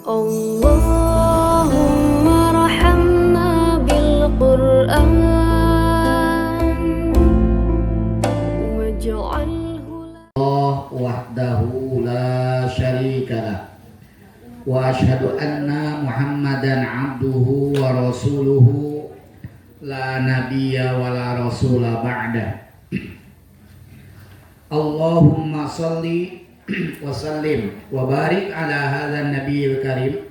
اللهم ارحمنا بالقرآن واجعله Allah wahdahu la syarikalah wa asyhadu anna Muhammadan abduhu wa rasuluhu la nabiyya wa la rasula ba'da. Allahumma salli wa sallim wa barik ala hadzal nabiyil karim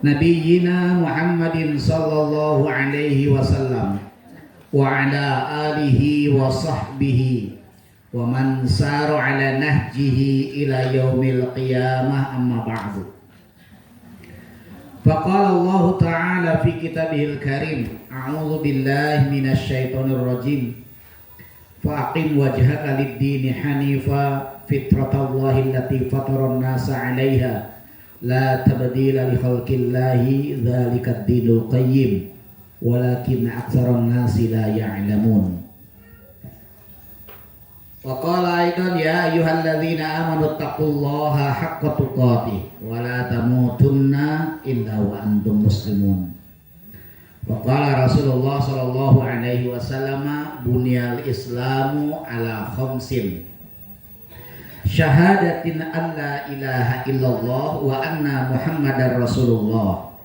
nabiyyina Muhammadin sallallahu alaihi wasallam wa ala alihi wa sahbihi wa man sara ala nahjihi ila yaumil qiyamah, amma ba'du. Faqala Allah ta'ala fi kitabihil karim, a'udzu billahi minasy syaithanir rajim. Fa'aqim wajhaka lid-dini hanifa fitratallahi allati fataran nasa 'alaiha la tabdila li khalqillahi dzalikad dinul qayyim walakin aktsaran nasi la ya'lamun. Wa qala aidan ya ayyuhalladzina amanu taqullaha haqqa tuqatih wa la tamutunna illa wa antum muslimun. Wa qala Rasulullah sallallahu alaihi wasallam bunyal islamu ala khamsin syahadatin an la ilaha illallah wa anna muhammadar rasulullah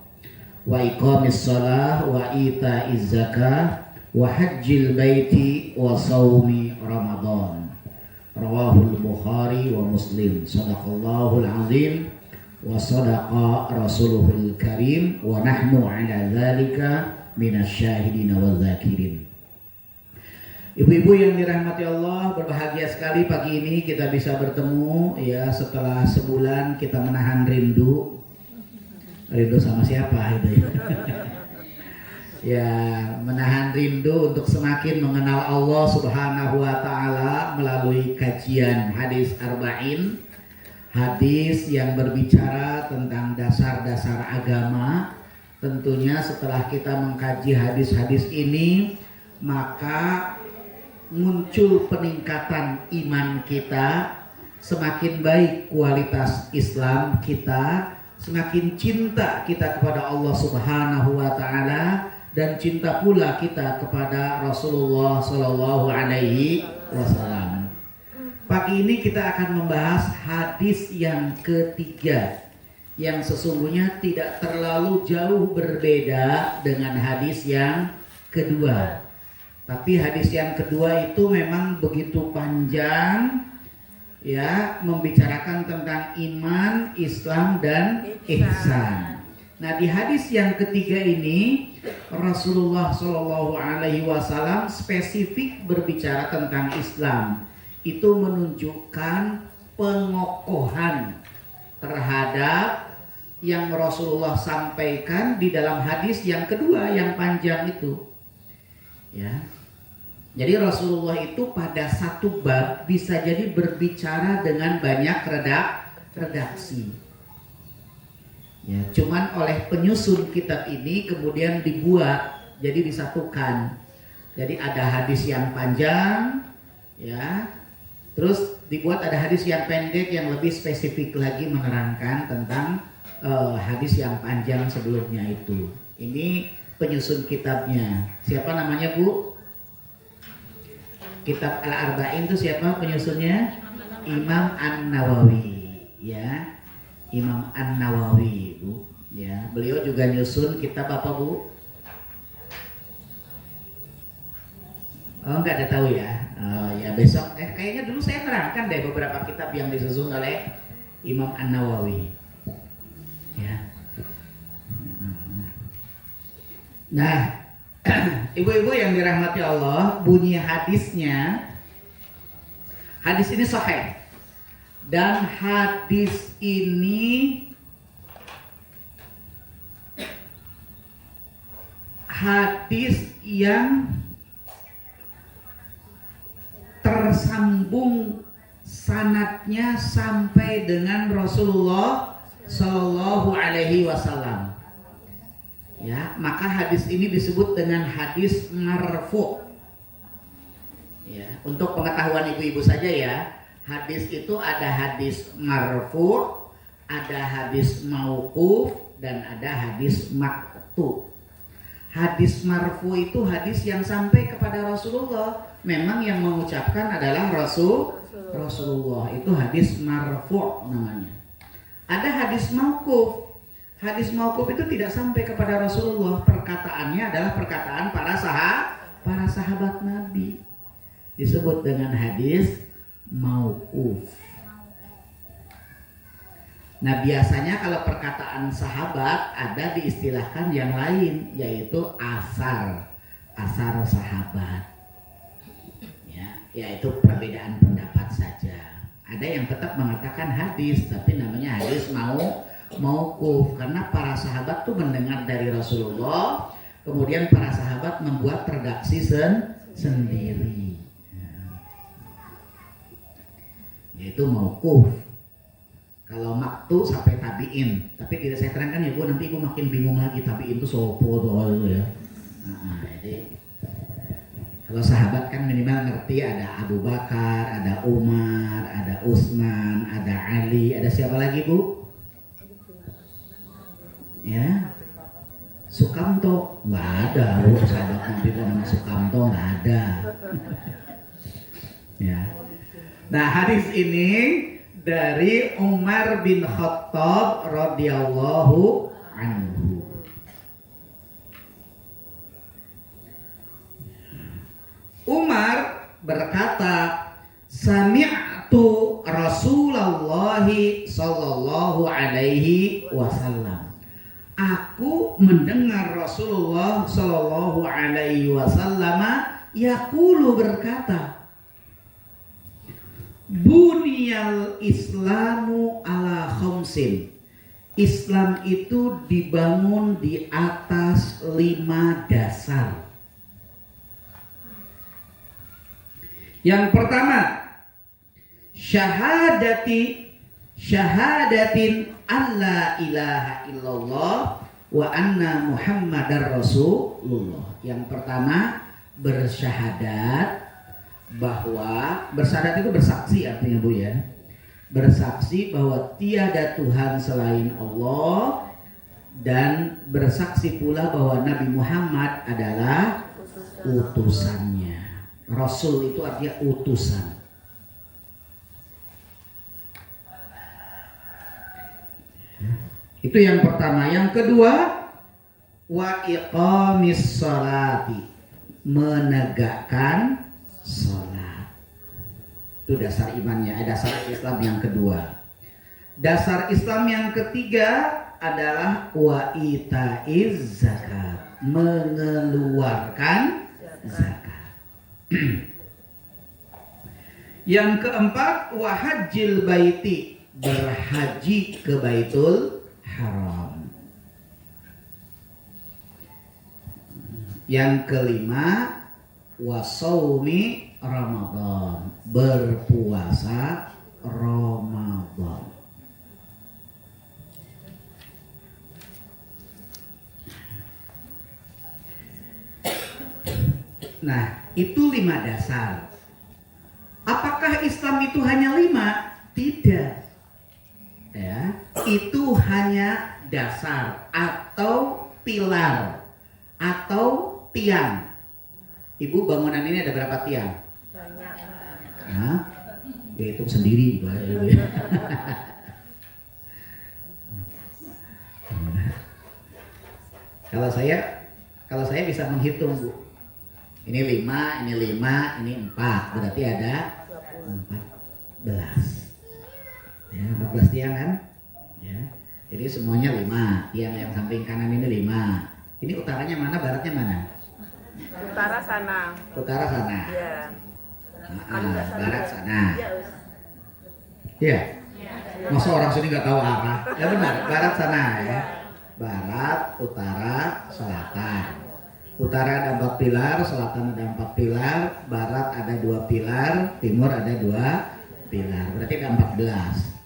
wa iqamis shalah wa itaiz zakah wa hajjil baiti wa shaumi ramadan. Rawahul Bukhari wa Muslim. Shadaqallahul azim wa sadaqa rasuluhul karim wa nahnu ala dzalika minasyahidin wa dzakirin. Ibu-ibu yang dirahmati Allah, berbahagia sekali pagi ini kita bisa bertemu ya, setelah sebulan kita menahan rindu. Rindu sama siapa itu ya? Ya, menahan rindu untuk semakin mengenal Allah Subhanahu wa taala melalui kajian hadis arba'in, hadis yang berbicara tentang dasar-dasar agama. Tentunya setelah kita mengkaji hadis-hadis ini, maka muncul peningkatan iman kita, semakin baik kualitas Islam kita, semakin cinta kita kepada Allah Subhanahu wa taala, dan cinta pula kita kepada Rasulullah Sallallahu Alaihi Wasallam. Pagi ini kita akan membahas hadis yang ketiga, yang sesungguhnya tidak terlalu jauh berbeda dengan hadis yang kedua. Tapi hadis yang kedua itu memang begitu panjang, ya, membicarakan tentang iman, Islam, dan ihsan. Nah, di hadis yang ketiga ini Rasulullah Shallallahu Alaihi Wasallam spesifik berbicara tentang Islam. Itu menunjukkan pengokohan terhadap yang Rasulullah sampaikan di dalam hadis yang kedua yang panjang itu. Ya, jadi Rasulullah itu pada satu bab bisa jadi berbicara dengan banyak redaksi. Ya, cuman oleh penyusun kitab ini kemudian dibuat jadi disatukan. Jadi ada hadis yang panjang, ya, terus dibuat ada hadis yang pendek yang lebih spesifik lagi menerangkan tentang hadis yang panjang sebelumnya itu. Ini penyusun kitabnya. Siapa namanya, Bu? Kitab Al-Arba'in itu siapa penyusunnya? Imam An-Nawawi, ya. Imam An-Nawawi, Bu. Ya, beliau juga nyusun kitab apa, Bu? Oh, nggak ada tahu ya. Oh, ya besok. Kayaknya dulu saya terangkan deh beberapa kitab yang disusun oleh Imam An-Nawawi. Ya. Nah, ibu-ibu yang dirahmati Allah, bunyi hadisnya. Hadis ini sahih. Dan hadis ini hadis yang tersambung sanadnya sampai dengan Rasulullah Shallallahu Alaihi Wasallam. Ya, maka hadis ini disebut dengan hadis marfu. Ya, untuk pengetahuan ibu-ibu saja ya, hadis itu ada hadis marfu, ada hadis mauquf dan ada hadis maqtu. Hadis marfu itu hadis yang sampai kepada Rasulullah. Memang yang mengucapkan adalah Rasulullah. Itu hadis marfu namanya. Ada hadis mauquf. Hadis mauquf itu tidak sampai kepada Rasulullah. Perkataannya adalah perkataan para sahabat Nabi. Disebut dengan hadis mauquf. Nah, biasanya kalau perkataan sahabat ada diistilahkan yang lain, yaitu asar sahabat. Ya, yaitu perbedaan pendapat saja. Ada yang tetap mengatakan hadis, tapi namanya hadis mauquf karena para sahabat tuh mendengar dari Rasulullah, kemudian para sahabat membuat redaksi sendiri. Yaitu mauquf. Kalau maktu sampai tabiin, tapi tidak saya terangkan ya Bu, nanti Bu makin bingung lagi tabiin itu sopo tuh ya. Jadi kalau sahabat kan minimal ngerti ada Abu Bakar, ada Umar, ada Utsman, ada Ali, ada siapa lagi Bu? Ya, Sukamto nggak ada Bu, sahabat Nabi kok nama Sukamto nggak ada. Ya. Nah hadis ini dari Umar bin Khattab radhiyallahu anhu. Umar berkata, sami'tu Rasulullah sallallahu alaihi wasallam. Aku mendengar Rasulullah sallallahu alaihi wasallam yaqulu berkata, Buniyal Islamu ala khamsin. Islam itu dibangun di atas 5 dasar. Yang pertama, syahadatin alla ilaha illallah wa anna Muhammadar Rasulullah. Yang pertama, bersyahadat bahwa bersyahadat itu bersaksi artinya Bu ya. Bersaksi bahwa tiada Tuhan selain Allah dan bersaksi pula bahwa Nabi Muhammad adalah utusannya. Rasul itu artinya utusan. Itu yang pertama. Yang kedua, wa iqamis sholati, menegakkan sholat. Itu dasar imannya, dasar Islam yang kedua. Dasar Islam yang ketiga adalah wa itaiz zakat, mengeluarkan zakat. Yang keempat, wa hajjil baiti, berhaji ke Baitul Haram. Yang kelima, wasaumi Ramadan, berpuasa Ramadan. Nah, itu 5 dasar. Apakah Islam itu hanya 5? Tidak. Ya, itu hanya dasar atau pilar atau tiang. Ibu, bangunan ini ada berapa tiang? Banyak. Hah? Ya, hitung sendiri. Kalau saya bisa menghitung Bu. Ini 5, ini 5, ini 4. Berarti ada 14. Ya, 14 tiang kan? Ya. Jadi semuanya 5. Tiang yang samping kanan ini 5. Ini utaranya mana, baratnya mana? Utara sana. Utara sana. Iya. Barat sana. Iya. Masa orang sini nggak tahu arah? Ya benar, barat sana ya. Barat, utara, selatan. Utara ada 4 pilar, selatan ada 4 pilar, barat ada 2 pilar, timur ada 2 pilar. Berarti ada 14.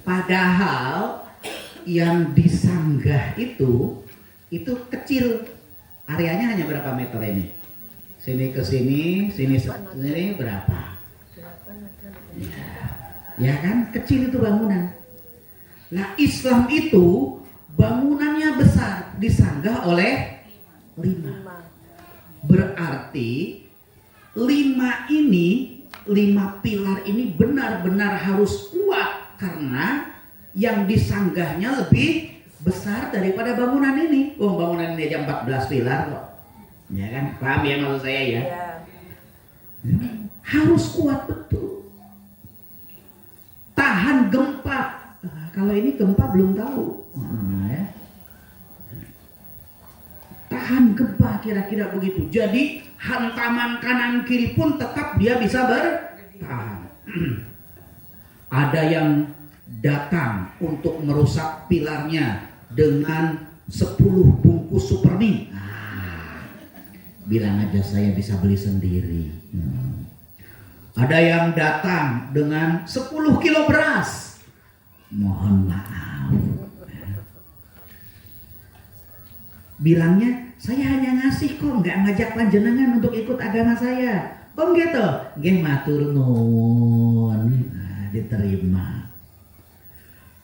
Padahal yang disanggah itu kecil. Areanya hanya berapa meter ini? Sini ke sini, sini berapa? Ya kan, kecil itu bangunan. Nah, Islam itu bangunannya besar, disanggah oleh 5. Berarti 5 pilar ini benar-benar harus kuat karena yang disanggahnya lebih besar daripada bangunan ini. Bangunan ini aja 14 pilar kok. Ya kan? Paham ya maksud saya ya? Harus kuat betul. Tahan gempa. Kalau ini gempa belum tahu. Ya. Tahan gempa kira-kira begitu. Jadi hantaman kanan kiri pun tetap dia bisa bertahan. Ada yang datang untuk merusak pilarnya dengan 10 bungkus supermie. Bilang aja saya bisa beli sendiri. Ada yang datang dengan 10 kilo beras. Mohon maaf. Bilangnya saya hanya ngasih kok, nggak ngajak panjenengan untuk ikut agama saya. Oh gitu, nggih matur nuwun. Diterima.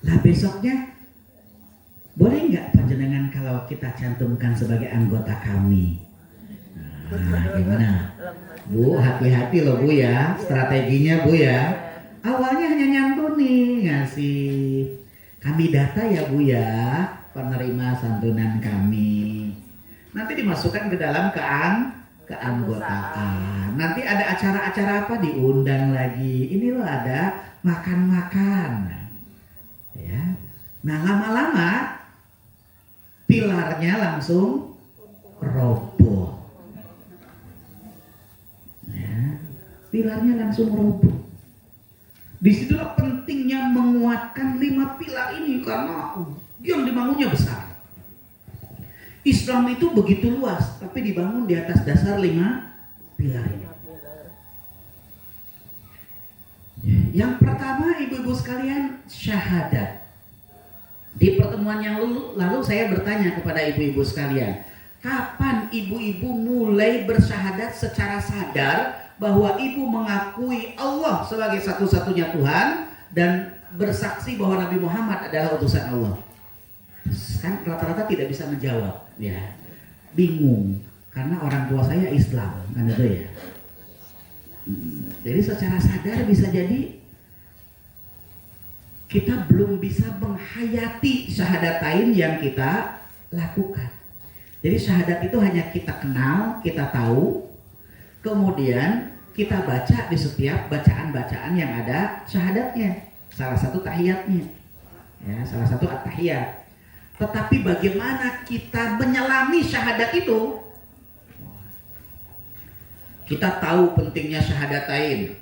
Lah besoknya boleh nggak panjenengan kalau kita cantumkan sebagai anggota kami? Gimana? Bu, hati-hati loh Bu ya, strateginya Bu ya. Awalnya hanya nyantuni, ngasih. Kami data ya Bu ya, penerima santunan kami. Nanti dimasukkan ke dalam keanggotaan. Nanti ada acara-acara apa diundang lagi. Ini loh ada makan-makan. Ya. Nah lama-lama pilarnya langsung roboh. Ya. Pilarnya langsung roboh. Disitulah pentingnya menguatkan 5 pilar ini karena yang dibangunnya besar. Islam itu begitu luas, tapi dibangun di atas dasar 5 pilar ini. Yang pertama ibu-ibu sekalian, syahadat. Di pertemuan yang lalu saya bertanya kepada ibu-ibu sekalian, kapan ibu-ibu mulai bersyahadat secara sadar bahwa ibu mengakui Allah sebagai satu-satunya Tuhan dan bersaksi bahwa Nabi Muhammad adalah utusan Allah? Kan rata-rata tidak bisa menjawab, ya, bingung karena orang tua saya Islam, kan itu ya. Jadi secara sadar bisa jadi kita belum bisa menghayati syahadatain yang kita lakukan. Jadi syahadat itu hanya kita kenal, kita tahu, kemudian kita baca di setiap bacaan-bacaan yang ada syahadatnya. Salah satu tahiyatnya, ya, salah satu at-tahiyat. Tetapi bagaimana kita menyelami syahadat itu? Kita tahu pentingnya syahadatain.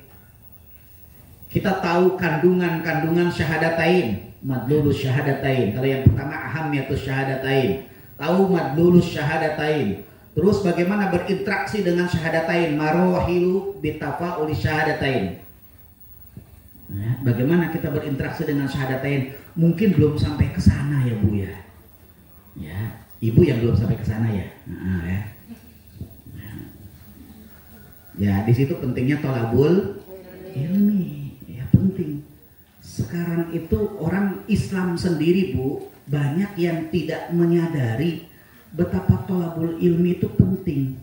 Kita tahu kandungan-kandungan syahadatain, madlulus syahadatain. Kalau yang pertama ahamiyatus syahadatain. Tahu madlulus syahadatain. Terus bagaimana berinteraksi dengan syahadatain, marohilu bitafa'uli syahadatain. Nah, bagaimana kita berinteraksi dengan syahadatain? Mungkin belum sampai ke sana ya Bu ya. Ya, ibu yang belum sampai ke sana ya. Ya. Ya, di situ pentingnya tolabul ilmi. Ya, penting. Sekarang itu orang Islam sendiri Bu, banyak yang tidak menyadari betapa tolabul ilmi itu penting.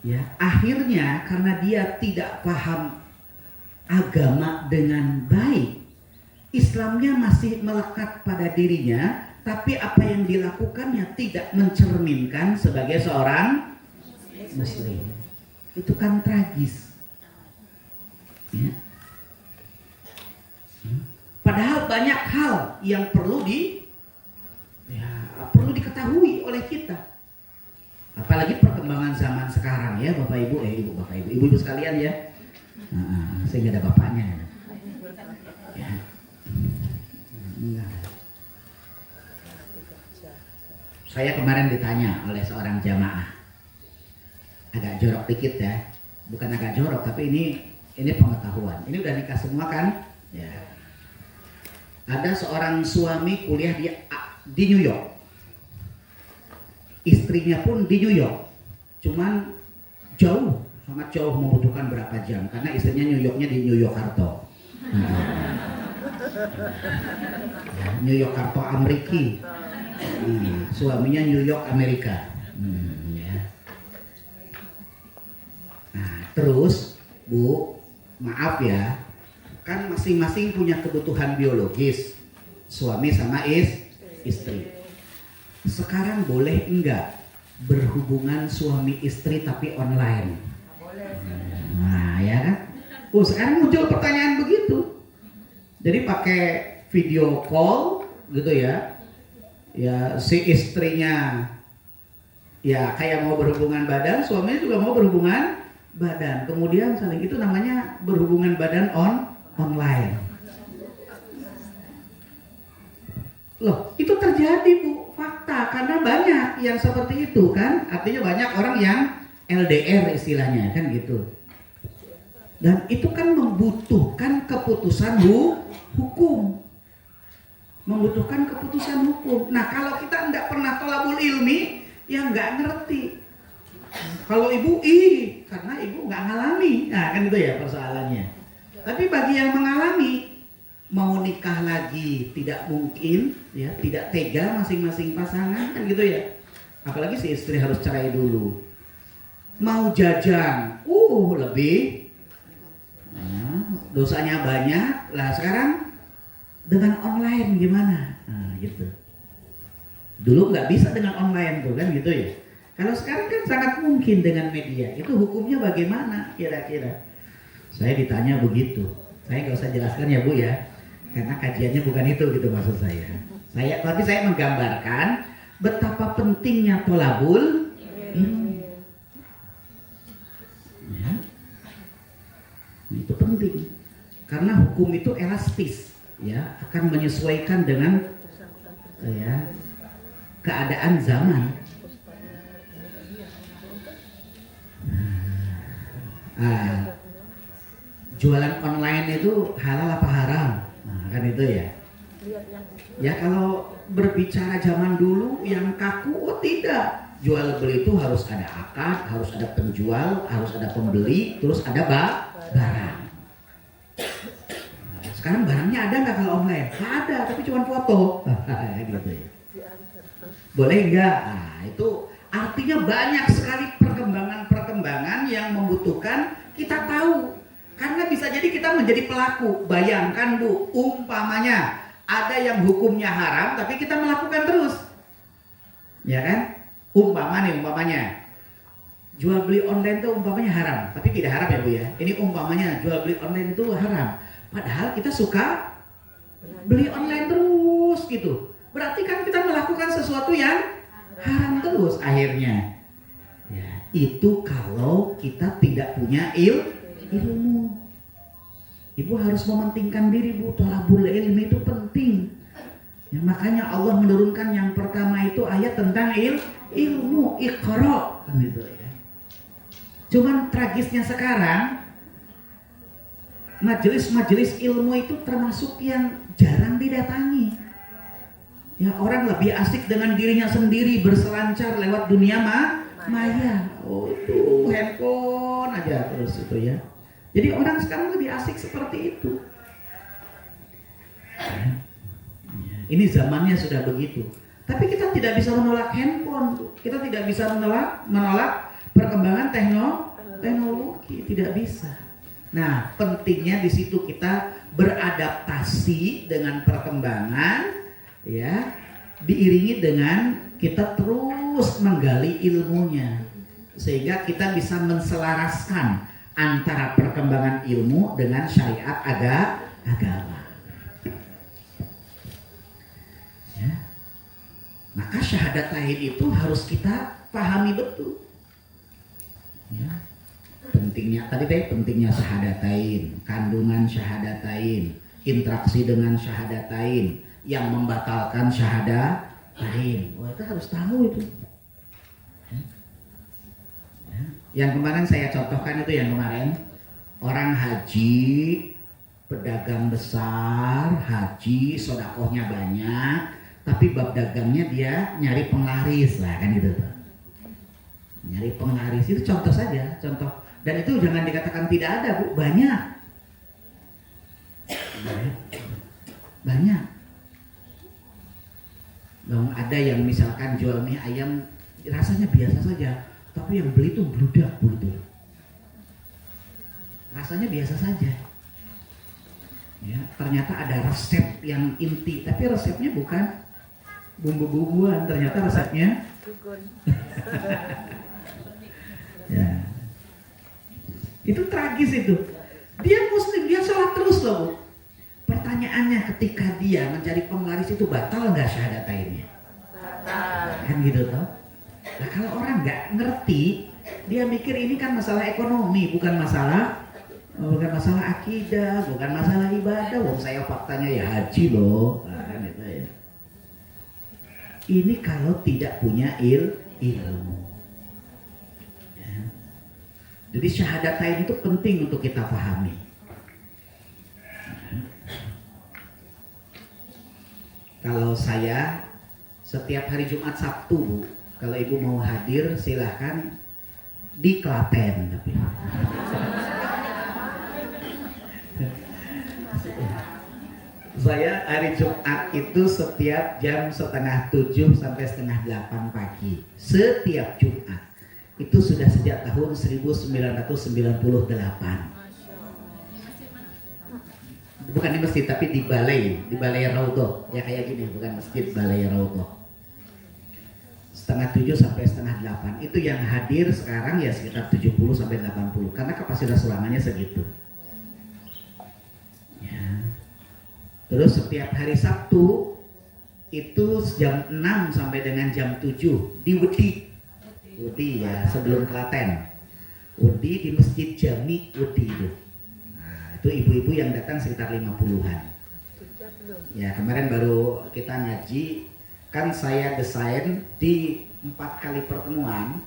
Ya, akhirnya karena dia tidak paham agama dengan baik, Islamnya masih melekat pada dirinya, tapi apa yang dilakukannya tidak mencerminkan sebagai seorang Muslim. Itu kan tragis. Ya. Padahal banyak hal yang perlu diketahui oleh kita. Apalagi perkembangan zaman sekarang ya Bapak Ibu, ibu-ibu sekalian ya. Sehingga ada bapaknya. Ya. Saya kemarin ditanya oleh seorang jamaah, agak jorok dikit ya, bukan agak jorok tapi ini pengetahuan. Ini udah nikah semua kan? Ya. Ada seorang suami kuliah di New York, istrinya pun di New York, cuman jauh, sangat jauh, membutuhkan berapa jam karena istrinya New Yorknya di New York Harto. New York atau Amerika. Suaminya New York Amerika. Ya. Nah, terus Bu, maaf ya, kan masing-masing punya kebutuhan biologis, suami sama istri. Sekarang boleh enggak berhubungan suami istri tapi online? Nah, ya kan? Sekarang muncul pertanyaan begitu. Jadi pakai video call gitu ya. Ya si istrinya ya kayak mau berhubungan badan, suaminya juga mau berhubungan badan. Kemudian saling itu namanya berhubungan badan online. Loh, itu terjadi Bu, fakta, karena banyak yang seperti itu kan. Artinya banyak orang yang LDR istilahnya kan gitu. Dan itu kan membutuhkan keputusan hukum. Membutuhkan keputusan hukum. Nah, kalau kita enggak pernah thalabul ilmi, ya enggak ngerti. Kalau ibu, karena ibu enggak ngalami. Nah, kan itu ya persoalannya. Tapi bagi yang mengalami, mau nikah lagi tidak mungkin, ya, tidak tega masing-masing pasangan, kan gitu ya. Apalagi si istri harus cerai dulu. Mau jajan, lebih. Nah, dosanya banyak. Lah sekarang dengan online gimana? Nah, gitu. Dulu nggak bisa dengan online tuh kan gitu ya. Kalau sekarang kan sangat mungkin dengan media. Itu hukumnya bagaimana kira-kira? Saya ditanya begitu. Saya nggak usah jelaskan ya Bu ya, karena kajiannya bukan itu gitu maksud saya. Tapi saya menggambarkan betapa pentingnya thalabul ilmi. Ya. Itu penting. Karena hukum itu elastis. Ya, akan menyesuaikan dengan ya keadaan zaman. Jualan online itu halal apa haram? Nah, kan itu ya. Ya kalau berbicara zaman dulu yang kaku, tidak. Jual beli itu harus ada akad, harus ada penjual, harus ada pembeli, terus ada barang. Sekarang barangnya ada nggak kalau online? Nggak ada, tapi cuma foto. Gitu ya. Boleh nggak? Nah, itu artinya banyak sekali perkembangan yang membutuhkan kita tahu. Karena bisa jadi kita menjadi pelaku. Bayangkan Bu, umpamanya ada yang hukumnya haram, tapi kita melakukan terus. Ya kan? Umpamanya jual beli online itu umpamanya haram, tapi tidak haram ya Bu ya. Ini umpamanya jual beli online itu haram. Padahal kita suka beli online terus gitu. Berarti kan kita melakukan sesuatu yang haram terus akhirnya. Ya, itu kalau kita tidak punya ilmu. Ibu harus mementingkan diri Bu, thalabul ilmi itu penting. Ya, makanya Allah menurunkan yang pertama itu ayat tentang ilmu, iqra kan itu ya. Cuman tragisnya sekarang majelis-majelis ilmu itu termasuk yang jarang didatangi. Ya, orang lebih asik dengan dirinya sendiri berselancar lewat dunia maya. Itu handphone aja terus itu ya. Jadi orang sekarang lebih asik seperti itu. Ini zamannya sudah begitu. Tapi kita tidak bisa menolak handphone. Kita tidak bisa menolak perkembangan teknologi. Tidak bisa. Nah, pentingnya di situ kita beradaptasi dengan perkembangan, ya, diiringi dengan kita terus menggali ilmunya, sehingga kita bisa menselaraskan antara perkembangan ilmu dengan syariat agama. Ya. Maka syahadatain itu harus kita pahami betul. Ya. Pentingnya syahadatain, kandungan syahadatain, interaksi dengan syahadatain, yang membatalkan syahadatain. Itu harus tahu itu. Yang kemarin saya contohkan itu yang kemarin orang haji, pedagang besar, haji, sodakohnya banyak, tapi bab dagangnya dia nyari penglaris lah kan gitu. Nyari penglaris itu contoh saja, contoh. Dan itu jangan dikatakan tidak ada Bu, banyak. banyak. Dong ada yang misalkan jual mie ayam rasanya biasa saja, tapi yang beli itu bludak begitu. Rasanya biasa saja. Ya, ternyata ada resep yang inti, tapi resepnya bukan bumbu-bumbuan, ternyata resepnya Dukun. ya. Itu tragis itu. Dia muslim, dia sholat terus loh, Bu. Pertanyaannya ketika dia mencari penglaris itu batal nggak syahadatainnya? Kan gitu toh. Nah kalau orang nggak ngerti, dia mikir ini kan masalah ekonomi, bukan masalah akidah, bukan masalah ibadah. Wong saya faktanya ya haji loh. Nah, kan itu ya. Ini kalau tidak punya ilmu. Ya. Jadi syahadatain itu penting untuk kita pahami. Kalau saya setiap hari Jumat Sabtu, Bu, kalau ibu mau hadir silahkan di Klaten tapi. Saya hari Jumat itu setiap jam 6:30 sampai 7:30 pagi. Setiap Jumat. Itu sudah sejak tahun 1998. Bukan di masjid tapi di balai Raudhoh. Ya kayak gini, bukan masjid, balai Raudhoh. 7:30 sampai 7:30. Itu yang hadir sekarang ya sekitar 70 sampai 80 karena kapasitas ruangannya segitu. Ya. Terus setiap hari Sabtu itu jam 6 sampai dengan jam 7 di Wedi ya, sebelum Klaten. Wedi di Masjid Jami Wedi itu. Nah, itu ibu-ibu yang datang sekitar 50-an. Ya, kemarin baru kita ngaji, kan saya desain di 4 kali pertemuan.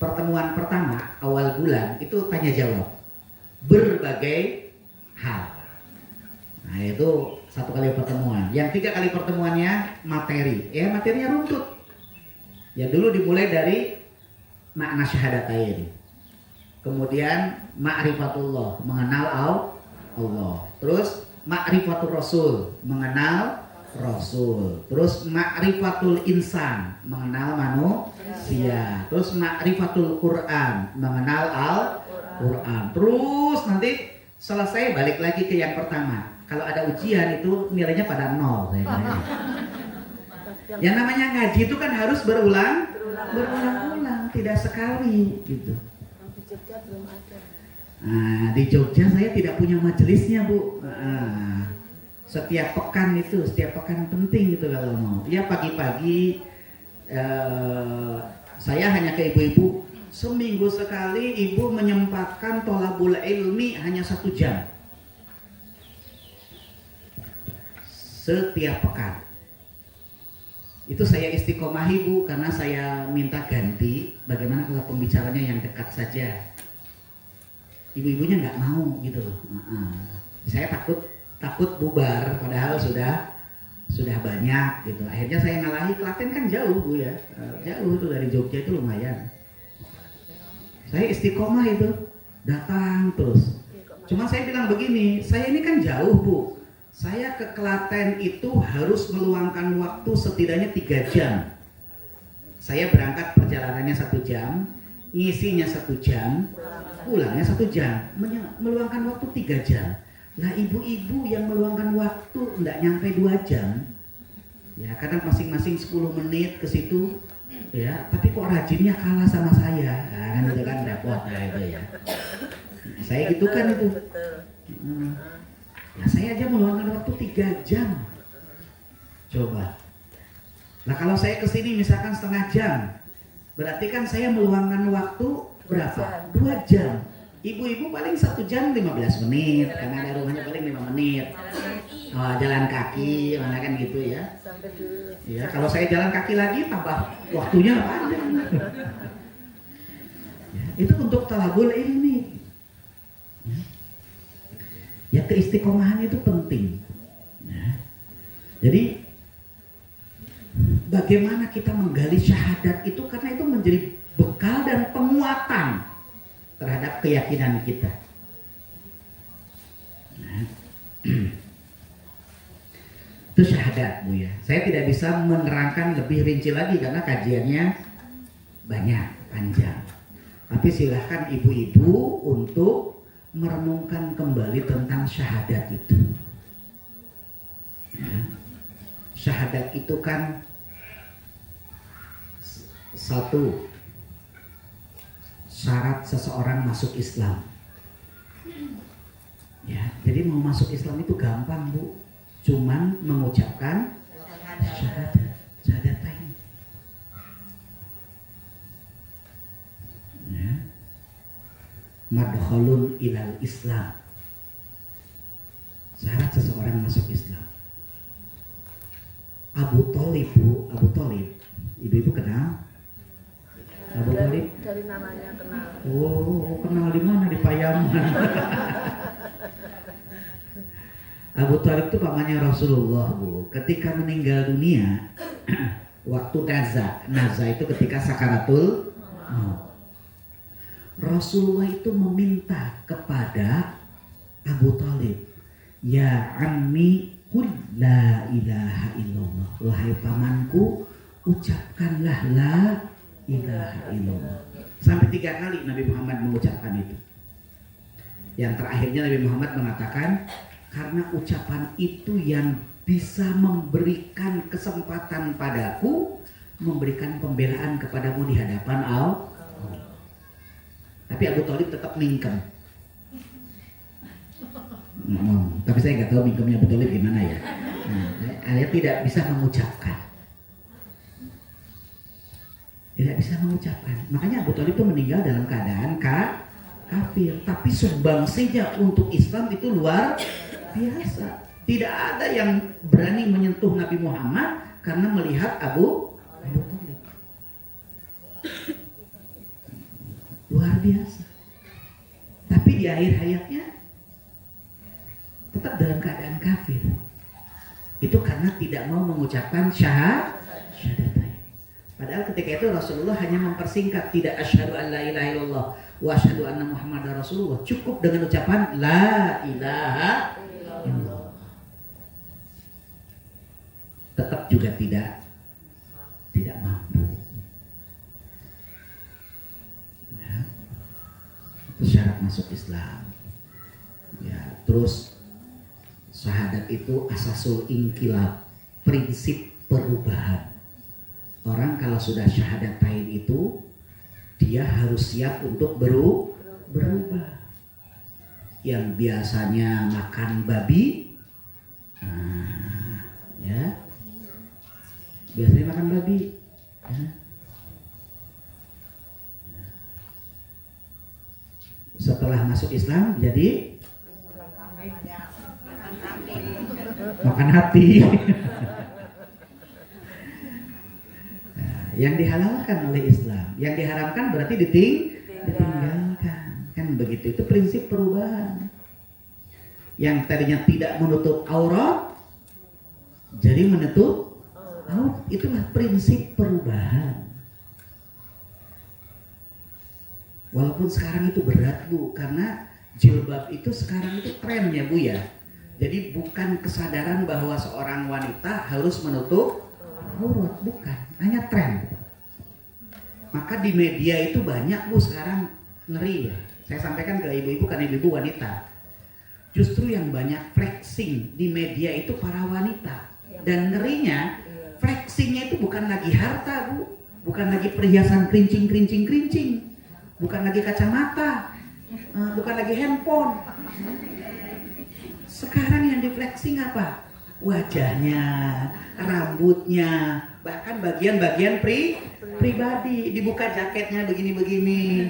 Pertemuan pertama awal bulan itu tanya jawab berbagai hal. Nah itu 1 kali pertemuan. Yang 3 kali pertemuannya materi. Ya materinya runtut. Ya dulu dimulai dari makna syahadatain. Kemudian ma'rifatullah, mengenal Allah. Terus ma'rifatul Rasul, mengenal Rasul. Terus ma'rifatul insan, mengenal manusia. Terus ma'rifatul Quran, mengenal Al-Quran. Terus nanti selesai balik lagi ke yang pertama. Kalau ada ujian itu nilainya pada 0. Yang namanya ngaji itu kan harus berulang-ulang, tidak sekali gitu. Di Jogja belum ada. Nah, di Jogja saya tidak punya majelisnya, Bu. Setiap pekan penting gitu kalau mau. Ya pagi-pagi saya hanya ke ibu-ibu, seminggu sekali ibu menyempatkan tholabul ilmi hanya 1 jam. Setiap pekan. Itu saya istiqomahi, Bu, karena saya minta ganti. Bagaimana kalau pembicaranya yang dekat saja? Ibu-ibunya nggak mau gitu loh. Saya takut bubar, padahal sudah banyak gitu. Akhirnya saya ngalahi. Klaten kan jauh, Bu ya, jauh tuh dari Jogja itu lumayan. Saya istiqomah itu, datang terus. Cuma saya bilang begini, saya ini kan jauh, Bu. Saya ke Klaten itu harus meluangkan waktu setidaknya 3 jam. Saya berangkat perjalanannya 1 jam, ngisinya 1 jam, pulangnya 1 jam, meluangkan waktu 3 jam. Nah ibu-ibu yang meluangkan waktu enggak nyampe 2 jam, ya kadang masing-masing 10 menit ke situ, ya. Tapi kok rajinnya kalah sama saya, nah, kan itu kan repot ya itu ya. Saya gitu kan itu. Nah saya aja meluangkan waktu 3 jam. Coba. Nah kalau saya kesini misalkan 1/2 jam, berarti kan saya meluangkan waktu berapa? 2 jam. Ibu-ibu paling 1 jam 15 menit, karena ada rumahnya paling 5 menit. Oh, jalan kaki, mana kan gitu ya. Sampai dulu. Ya kalau saya jalan kaki lagi tambah waktunya panjang. Ya, itu untuk talabul ilmi. Ya keistiqomahan itu penting. Ya. Jadi bagaimana kita menggali syahadat itu, karena itu menjadi bekal dan penguatan terhadap keyakinan kita. Nah. Itu syahadat Bu ya. Saya tidak bisa menerangkan lebih rinci lagi karena kajiannya banyak, panjang. Tapi silahkan ibu-ibu untuk merenungkan kembali tentang syahadat itu. Ya. Syahadat itu kan satu syarat seseorang masuk Islam. Ya, jadi mau masuk Islam itu gampang Bu, cuman mengucapkan syahadatain. Ya. Madkhalun ilal Islam. Syarat seseorang masuk Islam. Abu Thalib Bu, Abu Thalib. Ibu-ibu kenal? Abu Thalib? Dari namanya kenal. Oh, kenal di mana? Di Payaman. Abu Thalib itu pamannya Rasulullah Bu. Ketika meninggal dunia, waktu naza itu ketika sakaratul maut. Rasulullah itu meminta kepada Abu Thalib, ya ammi qul la ilaha illallah. Wahai pamanku, ucapkanlah la ilaha illallah. Sampai 3 kali Nabi Muhammad mengucapkan itu. Yang terakhirnya Nabi Muhammad mengatakan, karena ucapan itu yang bisa memberikan kesempatan padaku, memberikan pembelaan kepadamu di hadapan Allah. Tapi Abu Thalib tetap mingkem. Tapi saya nggak tahu mingkemnya Abu Thalib gimana ya. Dia tidak bisa mengucapkan. Tidak bisa mengucapkan. Makanya Abu Thalib itu meninggal dalam keadaan kafir. Tapi sumbangsinya untuk Islam itu luar biasa. Tidak ada yang berani menyentuh Nabi Muhammad karena melihat Abu Thalib. Luar biasa. Tapi di akhir hayatnya tetap dalam keadaan kafir. Itu karena tidak mau mengucapkan syahadatain. Padahal ketika itu Rasulullah hanya mempersingkat, tidak asyhadu an la ilaha illallah wa asyhadu anna Muhammadar Rasulullah. Cukup dengan ucapan la ilaha illallah. Tetap juga tidak mampu. Ya. Itu syarat masuk Islam. Ya, terus syahadat itu asasul inqilab, prinsip perubahan. Orang kalau sudah syahadatain itu, dia harus siap untuk berubah. Yang biasanya makan babi, ya, biasanya makan babi, ya. Setelah masuk Islam jadi makan hati. Nah, yang dihalalkan oleh Islam, yang diharamkan berarti ditinggalkan. Kan begitu, itu prinsip perubahan. Yang tadinya tidak menutup aurat jadi menutup aurat. Itulah prinsip perubahan. Walaupun sekarang itu berat Bu, karena jilbab itu sekarang itu trennya Bu ya. Jadi bukan kesadaran bahwa seorang wanita harus menutup aurat, bukan, hanya tren. Maka di media itu banyak Bu sekarang, ngeri ya. Saya sampaikan ke ibu-ibu karena ibu-ibu wanita. Justru yang banyak flexing di media itu para wanita. Dan ngerinya, flexingnya itu bukan lagi harta Bu, bukan lagi perhiasan kerincing, bukan lagi kacamata, bukan lagi handphone. Sekarang yang di flexing apa? Wajahnya, rambutnya, bahkan bagian-bagian pribadi. Dibuka jaketnya begini-begini,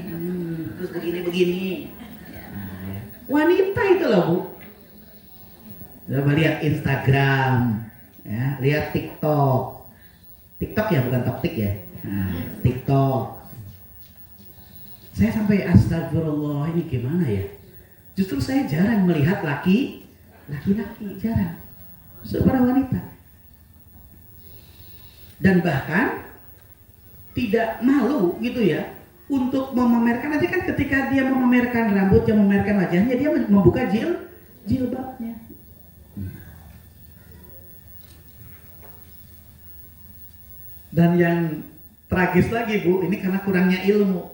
terus begini-begini. Wanita itu loh Bu. Coba lihat Instagram, ya, lihat TikTok. TikTok ya, bukan Toktik ya. TikTok. Saya sampai astagfirullah, ini gimana ya? Justru saya jarang melihat laki-laki, jarang. Para wanita. Dan bahkan tidak malu gitu ya untuk memamerkan. Nanti kan ketika dia memamerkan rambutnya, memamerkan wajahnya, dia membuka jilbabnya. Dan yang tragis lagi Bu, ini karena kurangnya ilmu.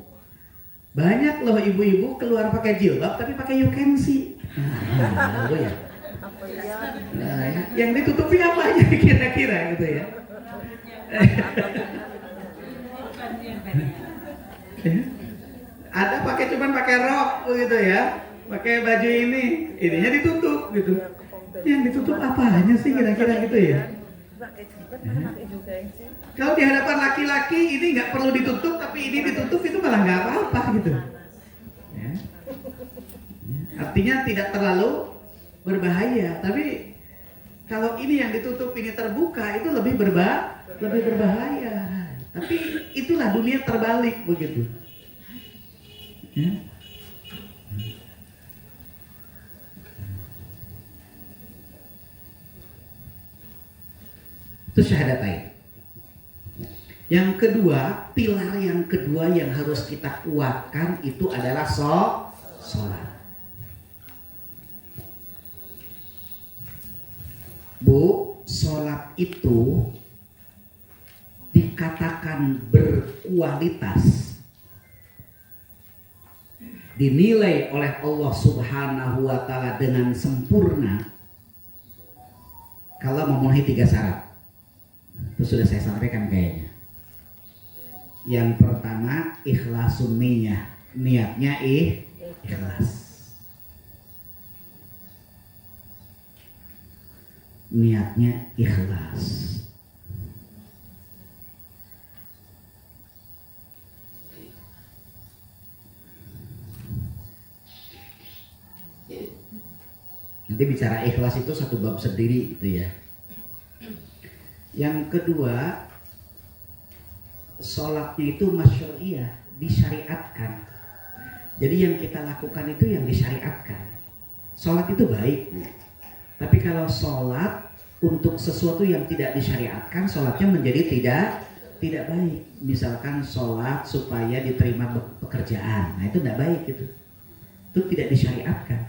Banyak loh ibu-ibu keluar pakai jilbab tapi pakai you can see. Nah, Bu ya. Apa ya? Nah, yang ditutupi apa aja kira-kira gitu ya. Ada cuman pakai rok gitu ya, pakai baju ininya ditutup gitu. Yang ditutup apanya sih kira-kira gitu ya? Pakai jilbab mana pakai juga sih? Kalau di hadapan laki-laki ini nggak perlu ditutup, tapi ini ditutup itu malah nggak apa-apa gitu. Ya. Artinya tidak terlalu berbahaya, tapi kalau ini yang ditutup ini terbuka itu lebih berbahaya. Tapi itulah dunia terbalik begitu. Ya. Itu syahadatain. Yang kedua, pilar yang kedua yang harus kita kuatkan itu adalah sholat. Bu, sholat itu dikatakan berkualitas, dinilai oleh Allah Subhanahu wa Ta'ala dengan sempurna kalau memenuhi 3 syarat. Itu sudah saya sampaikan kayaknya. Yang pertama, ikhlasun niyah, niatnya ikhlas. Niatnya ikhlas. Nanti bicara ikhlas itu satu bab sendiri gitu ya. Yang kedua, sholatnya itu masyru'iyah, disyariatkan. Jadi yang kita lakukan itu yang disyariatkan. Sholat itu baik, tapi kalau sholat untuk sesuatu yang tidak disyariatkan, sholatnya menjadi tidak baik. Misalkan sholat supaya diterima pekerjaan, nah itu tidak baik gitu. Itu tidak disyariatkan.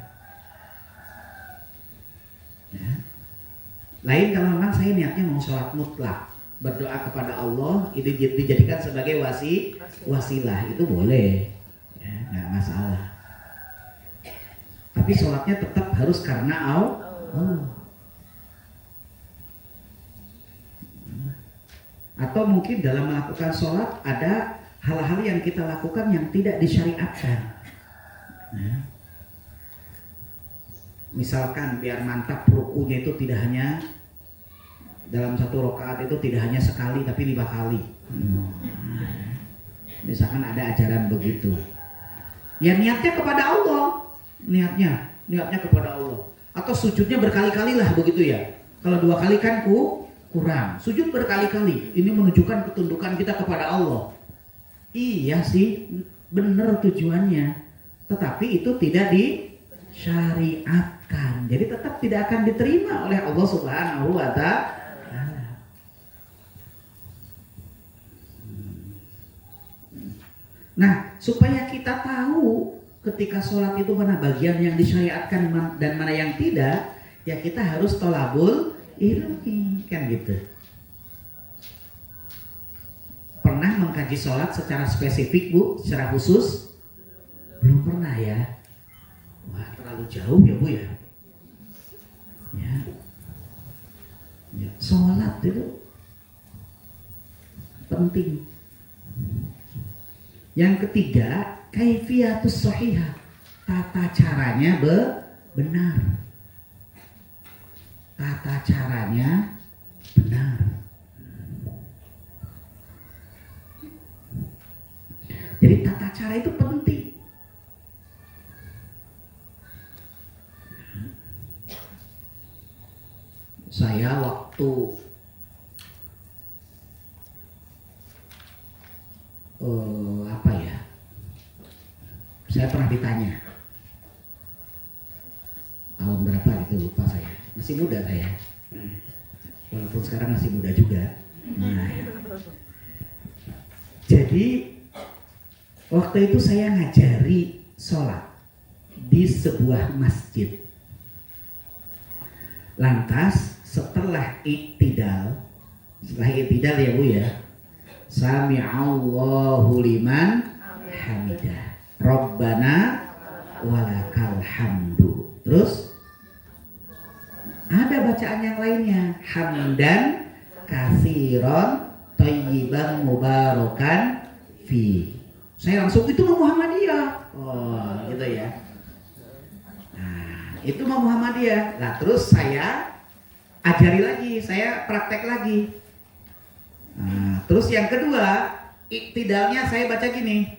Ya. Lain kalau memang saya niatnya mau sholat mutlak, berdoa kepada Allah, ini dijadikan sebagai wasilah, itu boleh, ya, nggak masalah. Tapi sholatnya tetap harus karena Allah. Atau mungkin dalam melakukan sholat ada hal-hal yang kita lakukan yang tidak disyariatkan. Ya. Misalkan biar mantap rukunya itu tidak hanya dalam satu rakaat itu tidak hanya sekali tapi 5 kali. Misalkan ada ajaran begitu. Ya niatnya kepada Allah. Niatnya kepada Allah. Atau sujudnya berkali-kali lah begitu ya. Kalau 2 kali kan kurang. Sujud berkali-kali. Ini menunjukkan ketundukan kita kepada Allah. Iya sih, benar tujuannya. Tetapi itu tidak disyariatkan. Jadi tetap tidak akan diterima oleh Allah Subhanahu wa Ta'ala. Nah, supaya kita tahu ketika sholat itu mana bagian yang disyariatkan dan mana yang tidak, ya kita harus tolabul ilmi, kan gitu. Pernah mengkaji sholat secara spesifik Bu, secara khusus? Belum pernah ya. Wah, terlalu jauh ya Bu ya. Ya, sholat itu penting. Yang ketiga, kaifiyatus shahihah, tata caranya benar. Tata caranya benar. Jadi tata cara itu penting. Saya waktu apa ya? Saya pernah ditanya tahun berapa gitu lupa saya. Masih muda saya. Walaupun sekarang masih muda juga. Nah, jadi waktu itu saya ngajari sholat di sebuah masjid. Lantas setelah iktidal ya Bu ya, Sami'allahu liman hamidah. Rabbana walakal hamdu. Terus ada bacaan yang lainnya, hamdan katsiran thayyiban mubarakan fi. Saya langsung itu Muhammadiyah. Oh, gitu ya. Nah, itu Muhammadiyah. Nah, terus saya ajari lagi, saya praktek lagi. Nah, terus yang kedua, iktidalnya saya baca gini.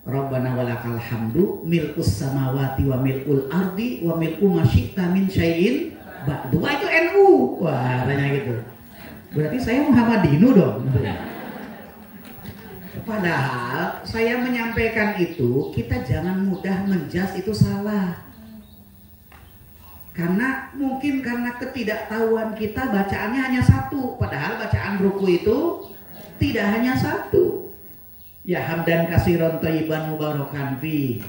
Rabbana walakal hamdu mil'us samawati wa mil'ul ardi wa mil'u ma syi'ta min syai'in ba'du. Wah, itu NU. Wah, tanya gitu. Berarti saya Muhammadinu dong. Padahal saya menyampaikan itu, kita jangan mudah menjas itu salah. Karena mungkin karena ketidaktahuan kita bacaannya hanya satu, padahal bacaan ruku itu tidak hanya satu. Ya hamdan katsiran thayyiban mubarakan fi.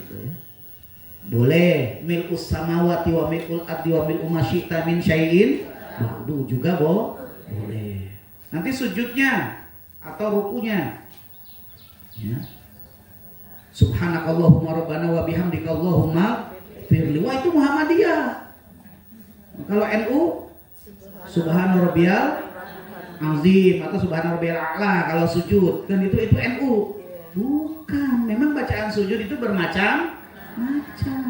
Boleh mil'us samawati wa mil'ul ardi wa mil'u ma syi'ta min syai'in ba'du juga boleh. Nanti sujudnya atau rukunya ya. Subhanakallahumma rabbana wa bihamdika Allahumma firli. Wah, itu Muhammadiyah. Kalau NU Subhana rabbiyal azim atau Subhana rabbiyal a'la kalau sujud kan itu NU. Bukan, memang bacaan sujud itu bermacam-macam.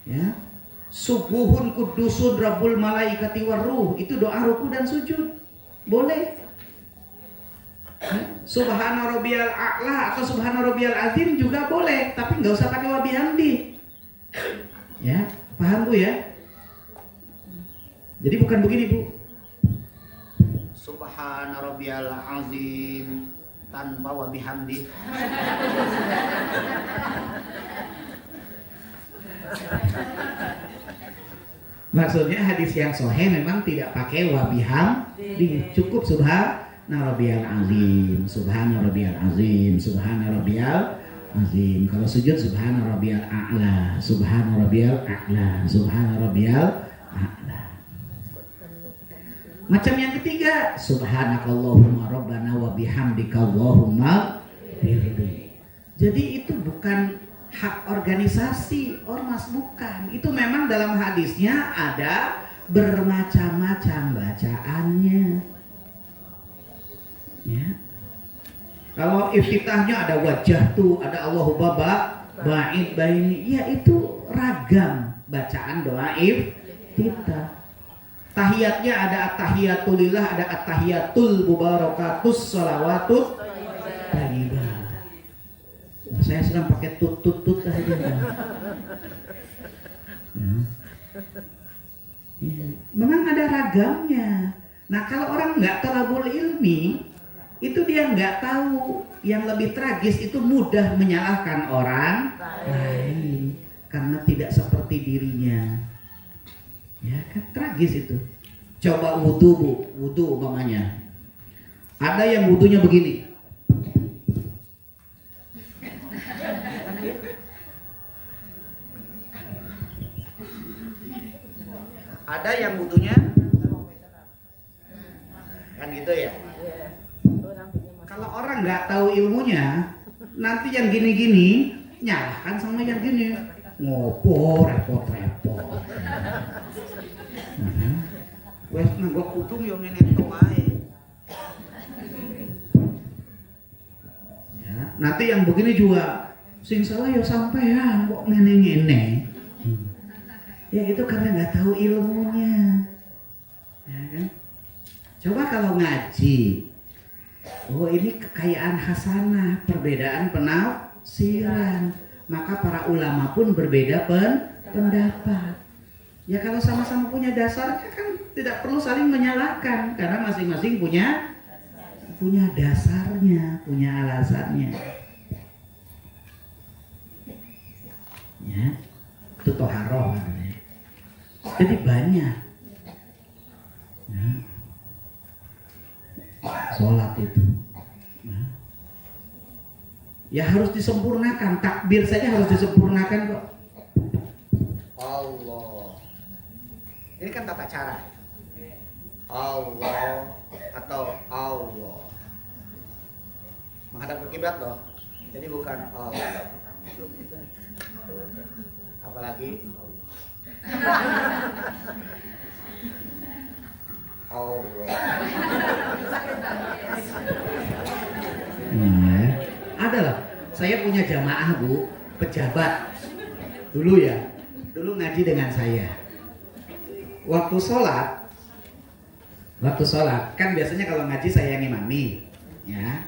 Ya. Subuhun kudusun rabbul malaikati waruh, itu doa ruku dan sujud. Boleh. Subhana rabbiyal a'la atau Subhana rabbiyal azim juga boleh, tapi nggak usah pakai wa bihamdi. Ya, paham Bu ya? Jadi bukan begini Bu. Subhana rabbiyal azim tanpa wa bihamdi. Maksudnya hadis yang sahih memang tidak pakai wa bihamdi, cukup subhana rabbiyal azim, subhana rabbiyal azim, subhana rabbiyal azim. Kalau sujud subhana rabbiyal a'la, subhana rabbiyal a'la, subhana rabbiyal a'la. Macam yang ketiga, subhanakallahumma rabbana wa bihamdika Allahumma firli. Jadi itu bukan hak organisasi ormas, bukan. Itu memang dalam hadisnya ada bermacam-macam bacaannya. Ya. Kalau iftitahnya ada wajah tuh, ada Allahu ba'id baini, ya itu ragam bacaan doa iftitah. Tahiyatnya ada at-tahiyatulillah, ada at-tahiyatul mubarakatus shalawatut thayyibah. Saya sedang pakai tut tadi. Ya. Memang ada ragamnya. Nah, kalau orang nggak talabul ilmi, itu dia nggak tahu. Yang lebih tragis itu mudah menyalahkan orang lain karena tidak seperti dirinya. Ya kan tragis itu. Coba wudu umpamanya. Ada yang wudunya begini. Ada yang wudunya kan gitu ya. Kalau orang nggak tahu ilmunya, nanti yang gini-gini nyalahkan sama yang gini. Ngopo repot-repot. Wes nanggok kudung yo ngene tok ae. Ya, nanti yang begini juga sing salah yo sampean kok ngene-ngene. Ya itu karena nggak tahu ilmunya. Ya kan? Coba kalau ngaji. Oh, ini kekayaan hasanah, perbedaan penafsiran. Maka para ulama pun berbeda pendapat. Ya kalau sama-sama punya dasarnya kan tidak perlu saling menyalahkan karena masing-masing punya dasarnya, punya alasannya. Ya, itu toharoh katanya. Jadi banyak. Ya. Sholat itu. Ya harus disempurnakan, takbir saja harus disempurnakan kok. Allah. Ini kan tata cara. Allah atau Allah. menghadap ke kiblat loh. Jadi bukan apalagi ada loh. Saya punya jamaah Bu, pejabat dulu ya. Dulu ngaji dengan saya. Waktu sholat kan biasanya kalau ngaji saya yang imami, ya.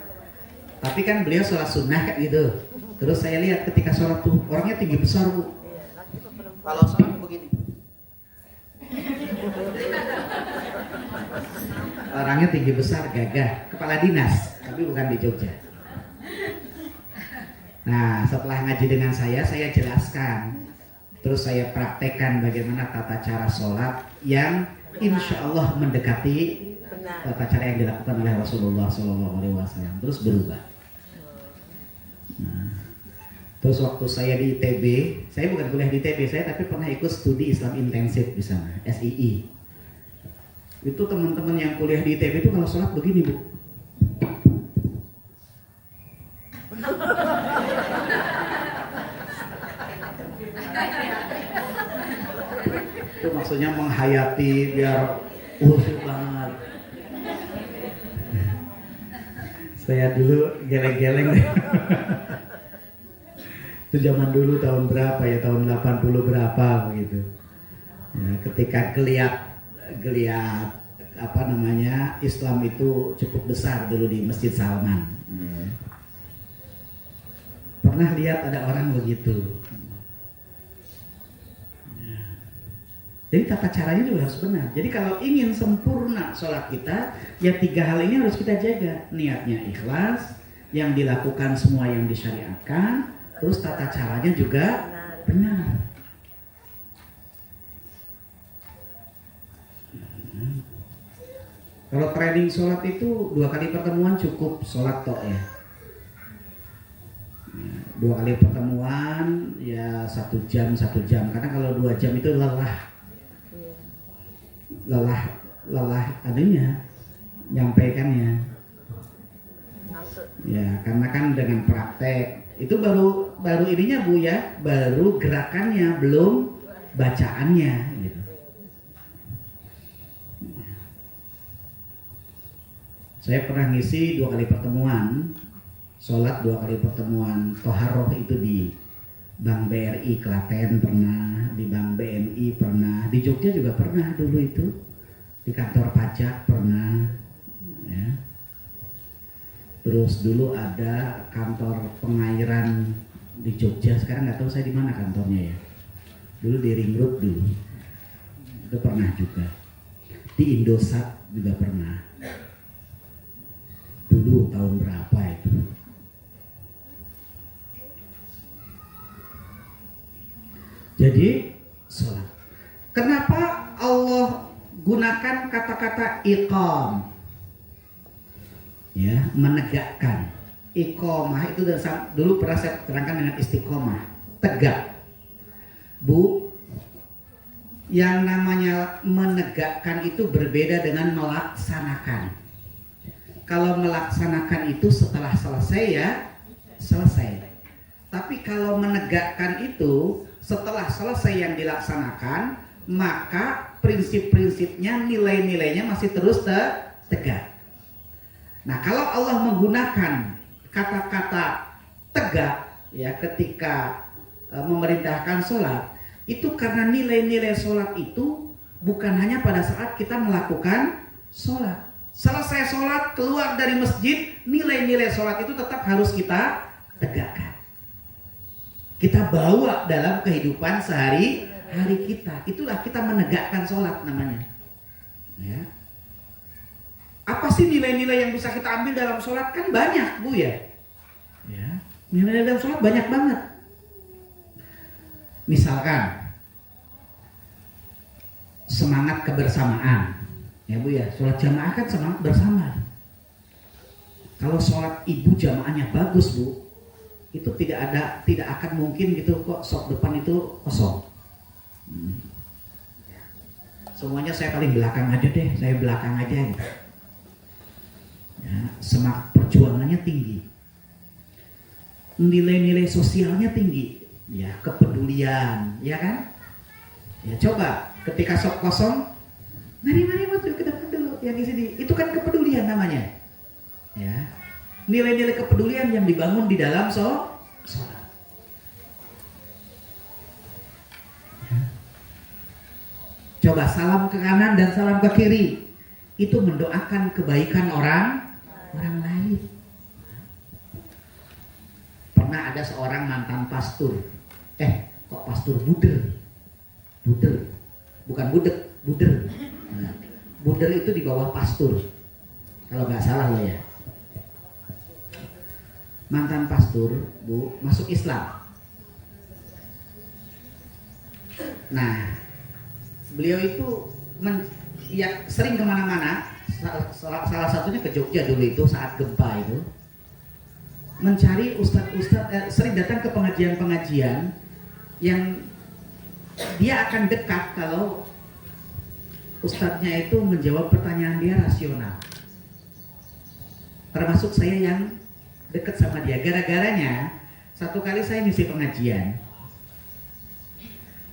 Tapi kan beliau sholat sunnah kan gitu. Terus saya lihat ketika sholat tuh orangnya tinggi besar Bu. Kalau sholat begini. Orangnya tinggi besar, gagah, kepala dinas, tapi bukan di Jogja. Nah, setelah ngaji dengan saya jelaskan. Terus saya praktekkan bagaimana tata cara sholat yang insya Allah mendekati tata cara yang dilakukan oleh Rasulullah SAW. Terus berubah. Nah, terus waktu saya di ITB, saya bukan kuliah di ITB, saya tapi pernah ikut studi Islam intensif di sana, SII. Itu teman-teman yang kuliah di ITB itu kalau sholat begini Bu. Itu maksudnya menghayati biar banget. Saya dulu geleng-geleng. Itu zaman dulu tahun berapa ya, tahun 80 berapa begitu. Ya, ketika geliat apa namanya Islam itu cukup besar dulu di Masjid Salman. Pernah lihat ada orang begitu. Jadi tata caranya juga harus benar. Jadi kalau ingin sempurna sholat kita, ya 3 hal ini harus kita jaga. Niatnya ikhlas, yang dilakukan semua yang disyariatkan, terus tata caranya juga benar. Kalau training sholat itu 2 kali pertemuan cukup sholat tok ya. 2 kali pertemuan ya 1 jam. Karena kalau 2 jam itu lelah adanya nyampaikannya ya, karena kan dengan praktek itu baru ininya Bu ya, baru gerakannya belum bacaannya gitu. Saya pernah ngisi 2 kali pertemuan sholat, 2 kali pertemuan toharoh itu di Bank BRI Klaten pernah, di Bank BNI pernah, di Jogja juga pernah dulu itu, di kantor pajak pernah, ya. Terus dulu ada kantor pengairan di Jogja, sekarang nggak tahu saya di mana kantornya ya. Dulu di Ring Road dulu, itu pernah juga. Di Indosat juga pernah. Dulu tahun berapa itu? Jadi sholat. Kenapa Allah gunakan kata-kata iqam? Ya, menegakkan. Iqamah itu dulu pernah saya terangkan dengan istiqomah, tegak. Bu, yang namanya menegakkan itu berbeda dengan melaksanakan. Kalau melaksanakan itu setelah selesai ya selesai. Tapi kalau menegakkan itu setelah selesai yang dilaksanakan, maka prinsip-prinsipnya, nilai-nilainya masih terus tegak. Nah, kalau Allah menggunakan kata-kata tegak ya ketika memerintahkan sholat, itu karena nilai-nilai sholat itu bukan hanya pada saat kita melakukan sholat. Selesai sholat, keluar dari masjid, nilai-nilai sholat itu tetap harus kita tegakkan. Kita bawa dalam kehidupan sehari-hari kita. Itulah kita menegakkan sholat namanya. Ya. Apa sih nilai-nilai yang bisa kita ambil dalam sholat? Kan banyak Bu ya. Ya. Nilai dalam sholat banyak banget. Misalkan semangat kebersamaan. Ya Bu ya, sholat jamaah kan semangat bersama. Kalau sholat ibu jamaahnya bagus Bu, itu tidak akan mungkin gitu kok sok depan itu kosong. Semuanya saya paling belakang aja deh, saya belakang aja gitu. Ya, semangat perjuangannya tinggi. nilai-nilai sosialnya tinggi, ya kepedulian, ya kan? Ya coba ketika sok kosong, mari maju ke depan dulu, yang di sini, itu kan kepedulian namanya, ya. Nilai-nilai kepedulian yang dibangun di dalam sholat. Coba salam ke kanan dan salam ke kiri, itu mendoakan kebaikan orang lain. Pernah ada seorang mantan pastor, kok pastor buder, bukan budek, buder. Nah, buder itu di bawah pastor, kalau nggak salah lo ya. Mantan pastor, Bu, masuk Islam. Nah, beliau itu sering kemana-mana. Salah satunya ke Jogja dulu itu saat gempa itu, mencari ustadz, sering datang ke pengajian-pengajian yang dia akan dekat kalau ustadznya itu menjawab pertanyaan dia rasional. Termasuk saya yang dekat sama dia. Gara-garanya satu kali saya ngisi pengajian.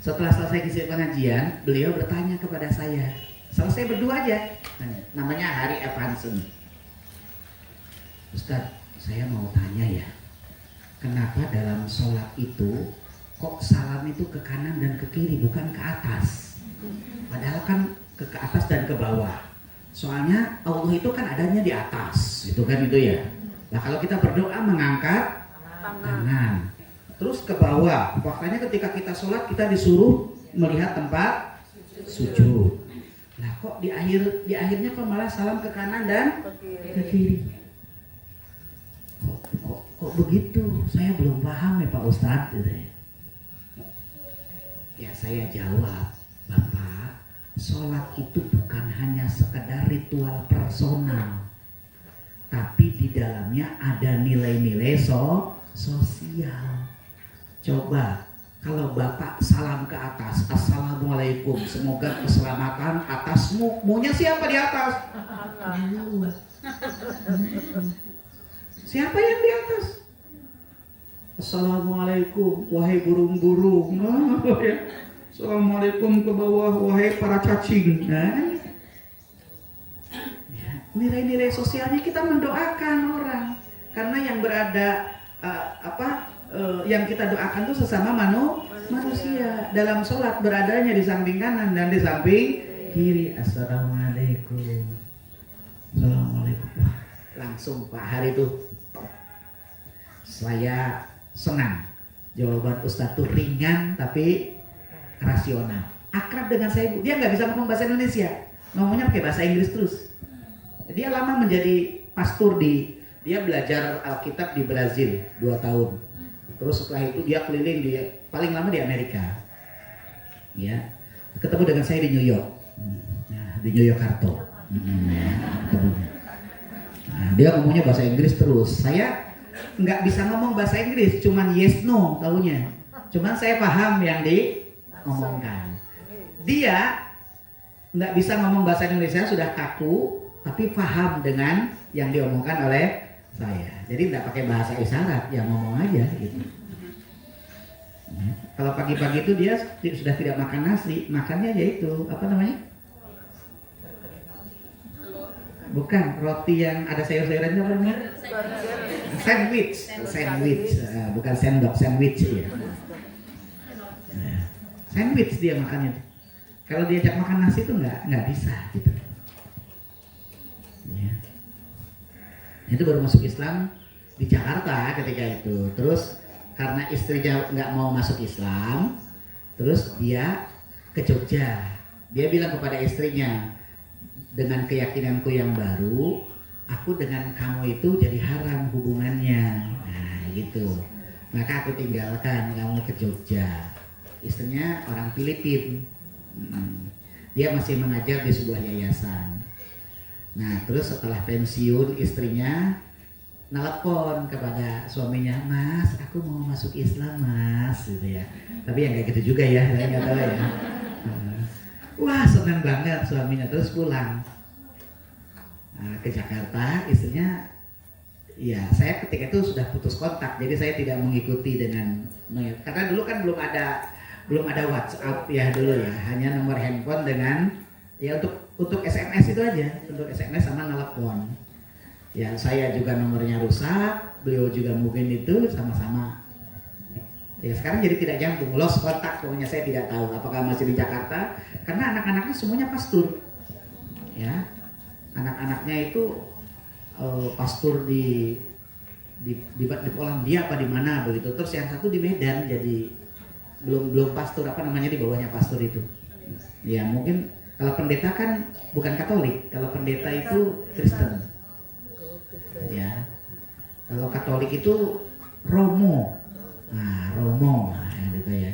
Setelah selesai ngisi pengajian, beliau bertanya kepada saya. Selesai berdua aja. Namanya Hari Evanson. Ustadz, saya mau tanya ya, kenapa dalam sholat itu kok salam itu ke kanan dan ke kiri, bukan ke atas? Padahal kan ke atas dan ke bawah. Soalnya Allah itu kan adanya di atas, itu kan itu ya. Nah kalau kita berdoa mengangkat tangan, terus ke bawah. Makanya ketika kita sholat kita disuruh melihat tempat sujud. Nah kok di akhirnya kok malah salam ke kanan dan ke kiri? Kok begitu? Saya belum paham ya Pak Ustadz. Ya saya jawab, Bapak, sholat itu bukan hanya sekedar ritual personal, tapi di dalamnya ada nilai-nilai sosial. Coba kalau Bapak salam ke atas, Assalamualaikum, semoga keselamatan atasmu. Maunya siapa di atas? Siapa yang di atas? Assalamualaikum, wahai burung-burung. Assalamualaikum ke bawah, wahai para cacing. Nilai-nilai sosialnya kita mendoakan orang, karena yang berada yang kita doakan itu sesama manusia. Dalam sholat beradanya di samping kanan dan di samping kiri. Assalamualaikum. Assalamualaikum. Wah, langsung Pak hari itu saya senang. Jawaban Ustadz tuh ringan tapi rasional. Akrab dengan saya, dia nggak bisa ngomong bahasa Indonesia, ngomongnya pakai bahasa Inggris terus. Dia lama menjadi pastor dia belajar Alkitab di Brazil 2 tahun. Terus setelah itu dia keliling paling lama di Amerika. Ya, ketemu dengan saya di New York. Di New York Karto. Nah, dia ngomongnya bahasa Inggris terus. Saya nggak bisa ngomong bahasa Inggris, cuman yes no taunya. Cuman saya paham yang diomongkan. Dia nggak bisa ngomong bahasa Indonesia, sudah kaku, tapi paham dengan yang diomongkan oleh saya. Jadi nggak pakai bahasa isyarat, ya ngomong aja gitu. Ya. Kalau pagi-pagi itu dia sudah tidak makan nasi, makannya yaitu apa namanya? Bukan roti yang ada sayur-sayurannya, apa namanya? Sandwich, bukan sendok, sandwich ya. Sandwich dia makannya. Kalau diajak makan nasi itu nggak bisa gitu. Ya. Itu baru masuk Islam di Jakarta ketika itu. Terus karena istrinya nggak mau masuk Islam, terus dia ke Jogja. Dia bilang kepada istrinya, dengan keyakinanku yang baru, aku dengan kamu itu jadi haram hubungannya. Nah gitu. Maka aku tinggalkan kamu ke Jogja. Istrinya orang Filipina. Dia masih mengajar di sebuah yayasan. Nah terus setelah pensiun istrinya nelpon kepada suaminya, Mas, aku mau masuk Islam Mas, gitu ya. Tapi yang kayak gitu juga ya, saya nggak tahu ya. Wah senang banget suaminya, terus pulang ke Jakarta. Istrinya Ya, saya ketika itu sudah putus kontak, jadi saya tidak mengikuti dengan karena dulu kan belum ada WhatsApp ya dulu ya, hanya nomor handphone dengan ya untuk SMS itu aja, untuk SMS sama telepon. Ya saya juga nomornya rusak, beliau juga mungkin itu sama-sama. Ya sekarang jadi tidak nyambung, lost kontak pokoknya saya tidak tahu apakah masih di Jakarta karena anak-anaknya semuanya pastur. Ya, anak-anaknya itu pastur di Polandia apa di mana begitu. Terus yang satu di Medan jadi belum pastur apa namanya di bawahnya pastur itu. Ya mungkin kalau pendeta kan bukan Katolik, kalau pendeta itu Kristen. Ya, kalau Katolik itu Romo. Nah, Romo gitu ya.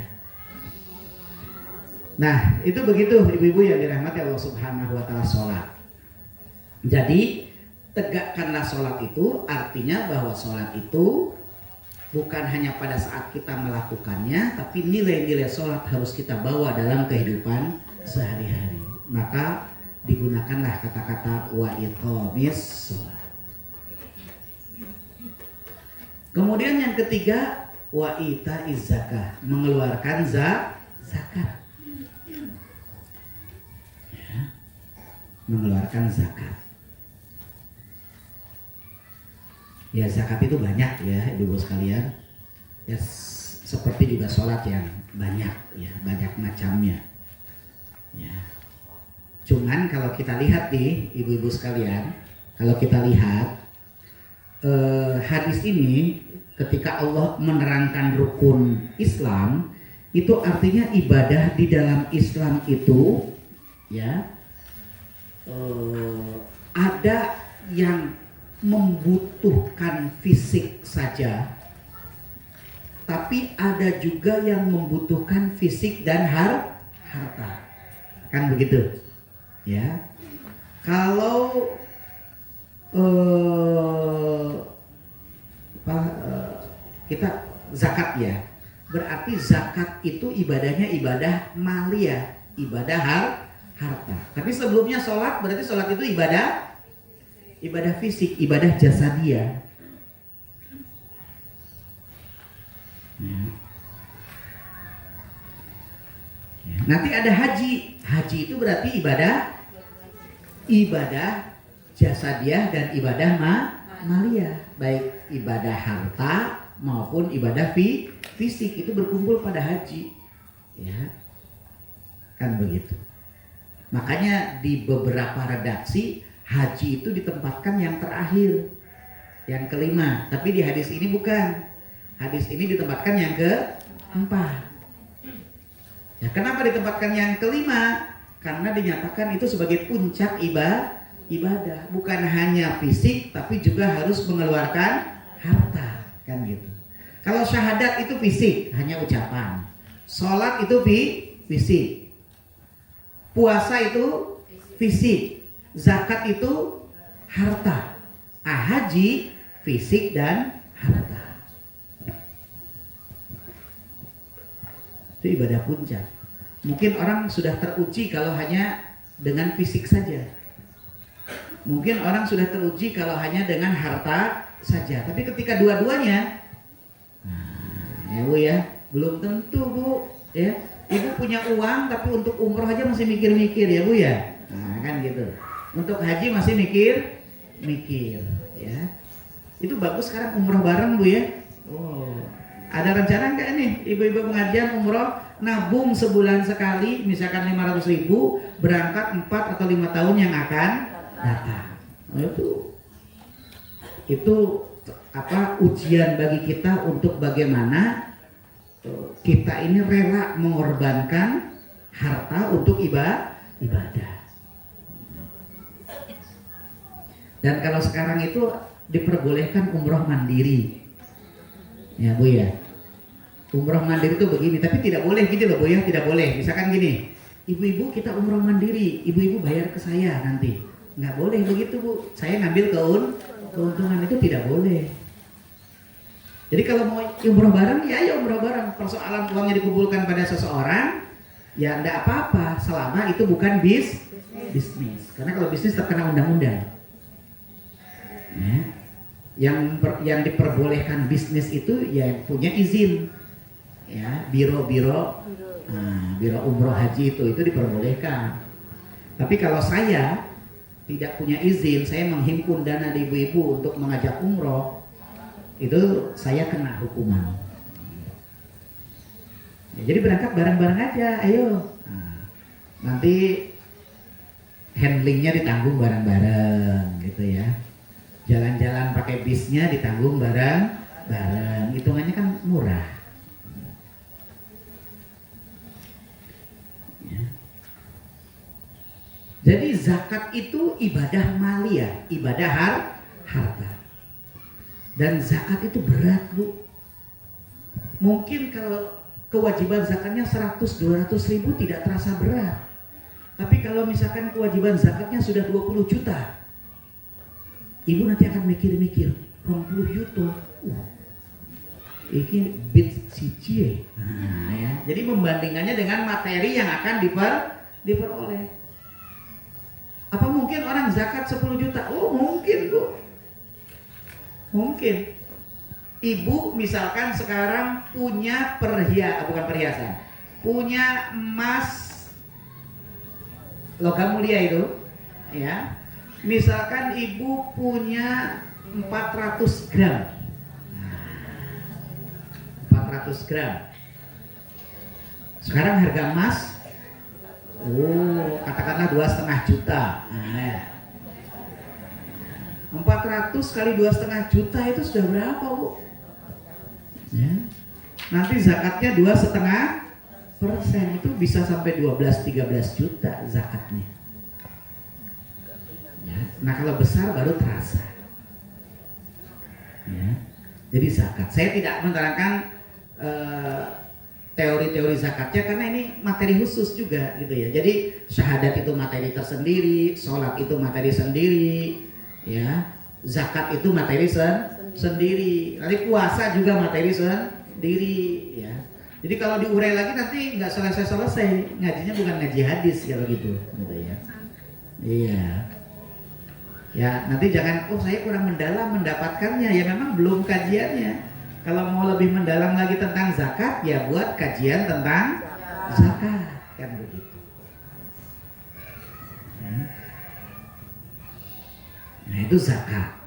Nah, itu begitu ibu-ibu yang dirahmati Allah Subhanahu wa taala sholat. Jadi, tegakkanlah sholat itu artinya bahwa sholat itu bukan hanya pada saat kita melakukannya, tapi nilai-nilai sholat harus kita bawa dalam kehidupan sehari-hari. Maka digunakanlah kata-kata wa iqamis sholat. Kemudian yang ketiga wa itaiz zakah, mengeluarkan zakat. Ya, mengeluarkan zakat. Ya zakat itu banyak ya ibu sekalian. Ya seperti juga sholat yang banyak ya, banyak macamnya. Ya. Cuman kalau kita lihat nih ibu-ibu sekalian, kalau kita lihat hadis ini ketika Allah menerangkan rukun Islam itu artinya ibadah di dalam Islam itu ya ada yang membutuhkan fisik saja, tapi ada juga yang membutuhkan fisik dan harta, kan begitu ya. Kalau kita zakat ya, berarti zakat itu ibadahnya ibadah maliyah, ibadah harta. Tapi sebelumnya sholat, berarti sholat itu ibadah fisik, ibadah jasadiah. Ya. Nanti ada haji. Haji itu berarti ibadah jasadiah dan ibadah maliyah, baik ibadah harta maupun ibadah fisik itu berkumpul pada haji. Ya. Kan begitu. Makanya di beberapa redaksi haji itu ditempatkan yang terakhir, yang kelima. Tapi di hadis ini bukan. Hadis ini ditempatkan yang keempat. Ya, kenapa ditempatkan yang kelima? Karena dinyatakan itu sebagai puncak ibadah. Bukan hanya fisik, tapi juga harus mengeluarkan harta, kan gitu. Kalau syahadat itu fisik, hanya ucapan. Sholat itu fisik. Puasa itu fisik. Zakat itu harta. Haji fisik dan harta. Itu ibadah puncak. Mungkin orang sudah teruji kalau hanya dengan fisik saja. Mungkin orang sudah teruji kalau hanya dengan harta saja. Tapi ketika dua-duanya, ya Bu ya, belum tentu Bu. Ya, Ibu punya uang tapi untuk umroh aja masih mikir-mikir ya Bu ya. Nah, kan gitu. Untuk haji masih mikir, ya. Itu bagus sekarang umroh bareng Bu ya. Oh, ada rencana nggak nih ibu-ibu pengajian umroh nabung sebulan sekali, misalkan 500.000 berangkat 4 atau 5 tahun yang akan datang. Nah, itu apa ujian bagi kita untuk bagaimana kita ini rela mengorbankan harta untuk ibadah. Dan kalau sekarang itu diperbolehkan umroh mandiri, ya Bu ya. Umroh mandiri itu begini, tapi tidak boleh gitu loh Bu ya, tidak boleh. Misalkan gini, ibu-ibu kita umroh mandiri, ibu-ibu bayar ke saya nanti. Nggak boleh begitu Bu, saya ngambil keuntungan itu tidak boleh. Jadi kalau mau umroh bareng, ya umroh bareng. Persoalan uangnya dikumpulkan pada seseorang, ya enggak apa-apa selama itu bukan bisnis. Karena kalau bisnis terkena undang-undang. Ya. Yang diperbolehkan bisnis itu ya punya izin, ya biro umroh haji itu diperbolehkan. Tapi kalau saya tidak punya izin, saya menghimpun dana di ibu-ibu untuk mengajak umroh, itu saya kena hukuman. Ya, jadi berangkat bareng-bareng aja, ayo. Nanti handlingnya ditanggung bareng-bareng gitu ya. Jalan-jalan pakai bisnya ditanggung bareng-bareng, hitungannya kan murah. Ya. Jadi zakat itu ibadah maliyah, ibadah harta. Dan zakat itu berat, Bu. Mungkin kalau kewajiban zakatnya 100-200 ribu tidak terasa berat. Tapi kalau misalkan kewajiban zakatnya sudah 20 juta, ibu nanti akan mikir-mikir 20 juta. Ini bit siji. Nah, ya. Jadi membandingannya dengan materi yang akan diperoleh. Apa mungkin orang zakat 10 juta? Oh mungkin, Bu. Mungkin. Ibu misalkan sekarang punya perhiasan. Punya emas logam mulia itu, ya. Misalkan ibu punya 400 gram. 400 gram. Sekarang harga emas katakanlah 2,5 juta. Nah, ya. 400 kali 2,5 juta itu sudah berapa, Bu? Ya. Nanti zakatnya 2,5%, itu bisa sampai 12-13 juta zakatnya. Ya. Nah kalau besar baru terasa. Ya. Jadi zakat, saya tidak menerangkan teori-teori zakatnya karena ini materi khusus juga gitu ya. Jadi syahadat itu materi tersendiri, sholat itu materi sendiri, ya. Zakat itu materi sendiri. Nanti puasa juga materi sendiri, ya. Jadi kalau diurai lagi nanti nggak selesai. Ngajinya bukan ngaji hadis kalau gitu ya. Iya. Ya nanti jangan, saya kurang mendalam mendapatkannya. Ya memang belum kajiannya. Kalau mau lebih mendalam lagi tentang zakat, ya buat kajian tentang zakat, kan begitu. Nah itu zakat,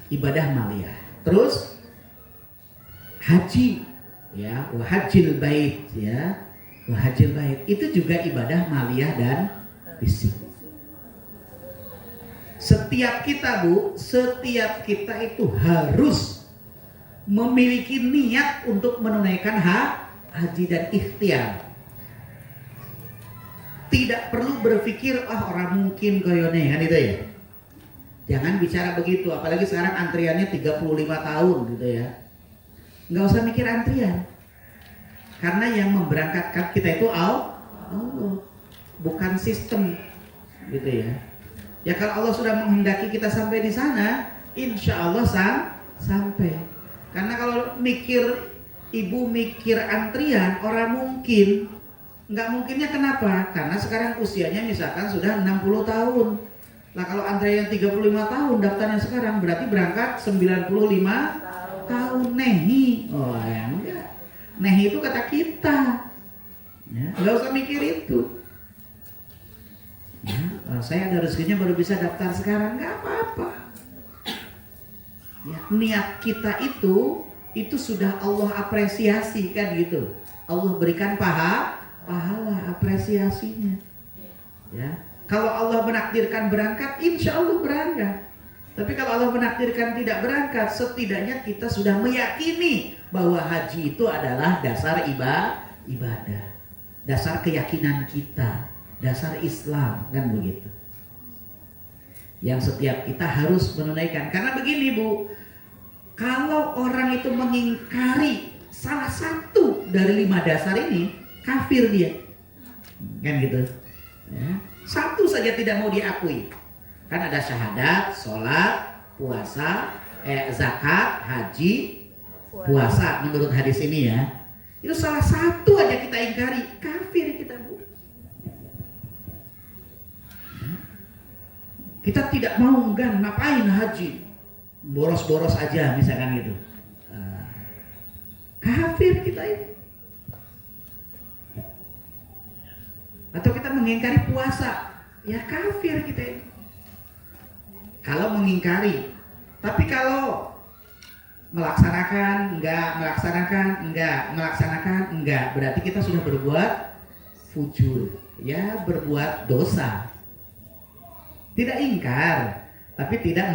ibadah maliyah. Terus haji, ya, wahajil bait, ya, wahajil bait itu juga ibadah maliyah dan fisik. Setiap kita, Bu, setiap kita itu harus memiliki niat untuk menunaikan haji dan ikhtiar. Tidak perlu berpikir orang mungkin koyone kan itu ya. Jangan bicara begitu, apalagi sekarang antriannya 35 tahun gitu ya. Nggak usah mikir antrian. Karena yang memberangkatkan kita itu Allah, bukan sistem gitu ya. Ya kalau Allah sudah menghendaki kita sampai di sana, insya Allah sampai. Karena kalau ibu mikir antrian, orang mungkin. Nggak mungkinnya kenapa? Karena sekarang usianya misalkan sudah 60 tahun. Nah kalau antrian 35 tahun daftarnya sekarang berarti berangkat 95 tahun. Nehi. Oh ya enggak. Nehi itu kata kita. Ya, nggak usah mikir itu. Ya, saya ada rezekinya baru bisa daftar sekarang, nggak apa-apa. Ya, niat kita itu sudah Allah apresiasi kan gitu. Allah berikan pahala apresiasinya. Ya. Kalau Allah menakdirkan berangkat, insya Allah berangkat. Tapi kalau Allah menakdirkan tidak berangkat, setidaknya kita sudah meyakini bahwa haji itu adalah dasar ibadah, dasar keyakinan kita, dasar Islam, kan begitu. Yang setiap kita harus menunaikan. Karena begini, Bu, kalau orang itu mengingkari salah satu dari 5 dasar ini, kafir dia, kan gitu. Ya. Satu saja tidak mau diakui. Kan ada syahadat, sholat, puasa, zakat, haji, puasa menurut hadis ini ya. Itu salah satu aja kita ingkari, kafir kita, Bu. Kita tidak mau ngapain haji? boros-boros aja misalkan gitu. Kafir kita itu. Atau kita mengingkari puasa, ya kafir kita itu. Kalau mengingkari, tapi kalau melaksanakan, enggak, berarti kita sudah berbuat fujur, ya berbuat dosa. Tidak ingkar, tapi tidak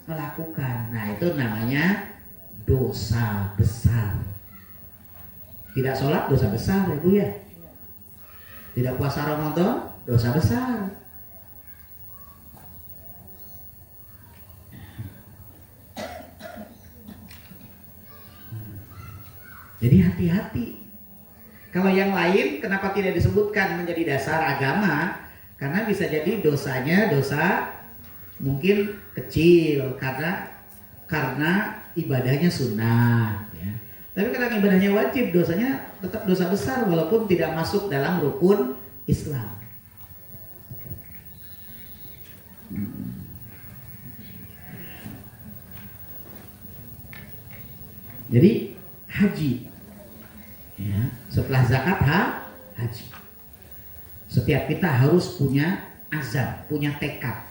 melakukan. Nah itu namanya dosa besar. Tidak sholat dosa besar, Ibu ya. Tidak puasa Ramadan dosa besar. Jadi hati-hati. Kalau yang lain kenapa tidak disebutkan menjadi dasar agama? Karena bisa jadi dosanya dosa mungkin kecil karena ibadahnya sunnah. Ya. Tapi karena ibadahnya wajib, dosanya tetap dosa besar walaupun tidak masuk dalam rukun Islam. Jadi haji, ya, setelah zakat haji. Setiap kita harus punya azam, punya tekad.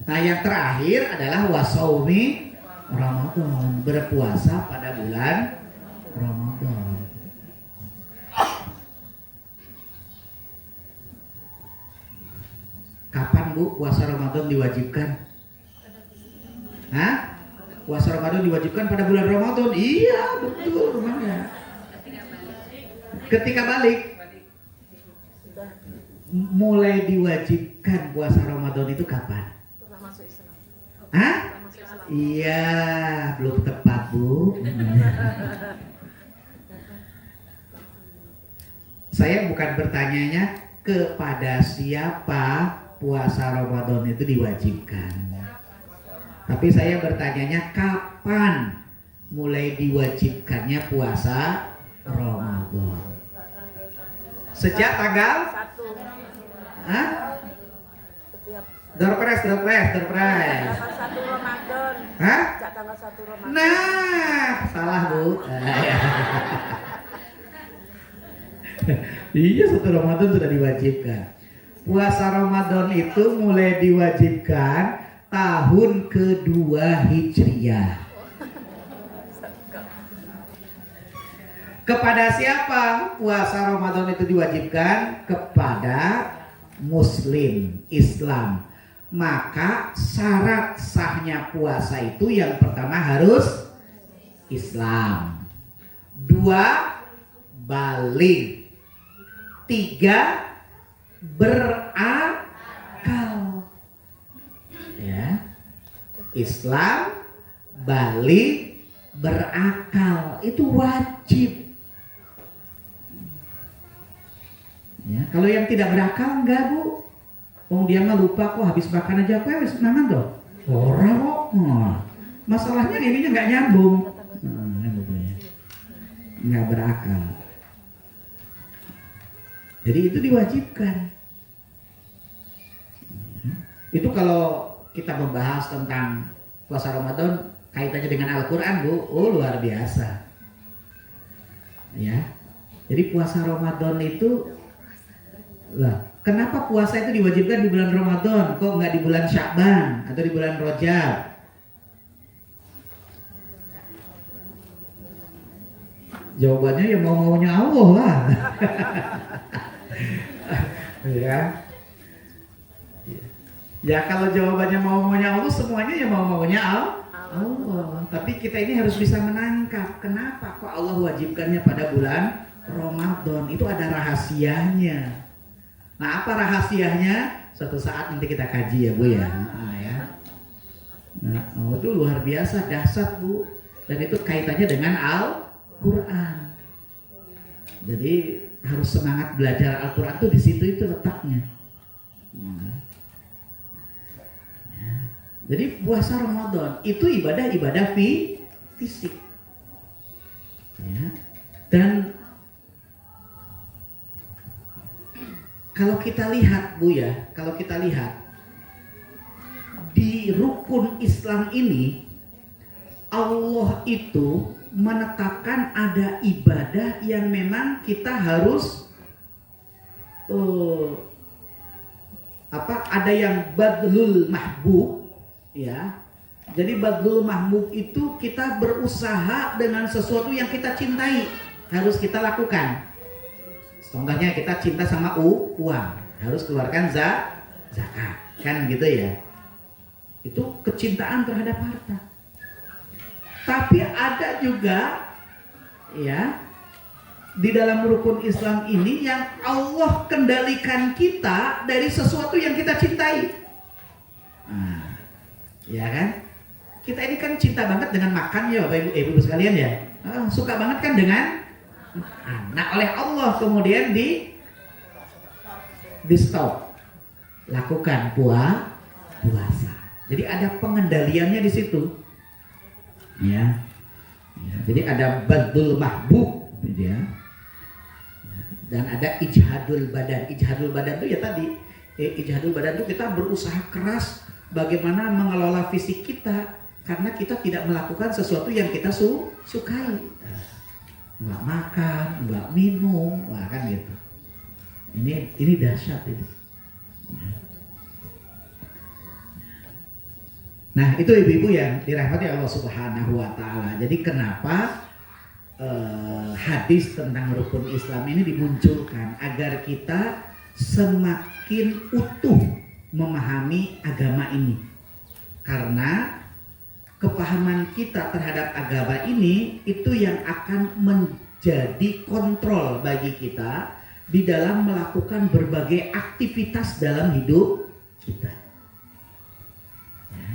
Nah yang terakhir adalah wasaumi Ramadan, berpuasa pada bulan Ramadan. Kapan Bu puasa Ramadan diwajibkan? Hah? Puasa Ramadan diwajibkan pada bulan Ramadan? Iya betul, mana? Ketika balik. Mulai diwajibkan puasa Ramadan itu kapan? Setelah masuk Islam. Hah? Setelah masuk Islam. Iya, belum tepat Bu. Saya bukan bertanyanya kepada siapa puasa Ramadan itu diwajibkan. Tapi saya bertanyanya kapan mulai diwajibkannya puasa Ramadan? Sejak tanggal? 1. Hah? Setiap Dorpres. tanggal 1 Ramadan. Hah? Sejak tanggal 1 Ramadan. Nah, salah Bu. Iya, 1 Ramadan sudah diwajibkan. Puasa Ramadan itu mulai diwajibkan tahun kedua Hijriah. Kepada siapa puasa Ramadan itu diwajibkan? Kepada Muslim, Islam. Maka syarat sahnya puasa itu yang pertama harus Islam. 2 balik. 3 berakal. Ya. Islam, balik, berakal. Itu wajib. Ya, kalau yang tidak berakal enggak Bu. Dia mah lupa kok habis makan aja kok wis mangan toh. Ora kok. Masalahnya ininya enggak nyambung. Enggak berakal. Jadi itu diwajibkan. Itu kalau kita membahas tentang puasa Ramadan kaitannya dengan Al-Qur'an Bu, luar biasa. Ya. Jadi puasa Ramadan itu lah, kenapa puasa itu diwajibkan di bulan Ramadan? Kok nggak di bulan Sya'ban atau di bulan Rajab? Jawabannya ya mau-maunya Allah lah. Ya. Ya kalau jawabannya mau-maunya Allah, semuanya ya mau-maunya Allah. Tapi kita ini harus bisa menangkap kenapa kok Allah wajibkannya pada bulan Ramadan. Itu ada rahasianya. Nah, apa rahasianya? Suatu saat nanti kita kaji ya Bu ya. Itu luar biasa, dahsyat Bu. Dan itu kaitannya dengan Al-Qur'an. Jadi harus semangat belajar Al-Qur'an tuh di situ itu letaknya. Jadi puasa Ramadan itu ibadah fisik. Ya. Dan kalau kita lihat Bu ya, kalau kita lihat di di rukun Islam ini Allah itu menetapkan ada ibadah yang memang kita harus ada yang badlul mahbub, ya. Jadi badlul mahbub itu kita berusaha dengan sesuatu yang kita cintai, harus kita lakukan. Contohnya kita cinta sama uang, harus keluarkan zakat, kan gitu ya. Itu kecintaan terhadap harta. Tapi ada juga ya di dalam rukun Islam ini yang Allah kendalikan kita dari sesuatu yang kita cintai. Nah, ya kan? Kita ini kan cinta banget dengan makan ya Bapak Ibu sekalian ya. Suka banget kan dengan makan. Nah, oleh Allah kemudian di stop. Lakukan puasa. Jadi ada pengendaliannya di situ. Ya. Jadi ada badul mahbub gitu ya. Dan ada ijhadul badan. Ijhadul badan itu ya tadi. Ijhadul badan itu kita berusaha keras bagaimana mengelola fisik kita karena kita tidak melakukan sesuatu yang kita sukai. Nggak makan, nggak minum, wah kan gitu. Ini dahsyat ini. Nah, itu ibu-ibu yang dirahmati Allah Subhanahu wa taala. Jadi kenapa hadis tentang rukun Islam ini dimunculkan agar kita semakin utuh memahami agama ini. Karena kepahaman kita terhadap agama ini itu yang akan menjadi kontrol bagi kita di dalam melakukan berbagai aktivitas dalam hidup kita. Ya.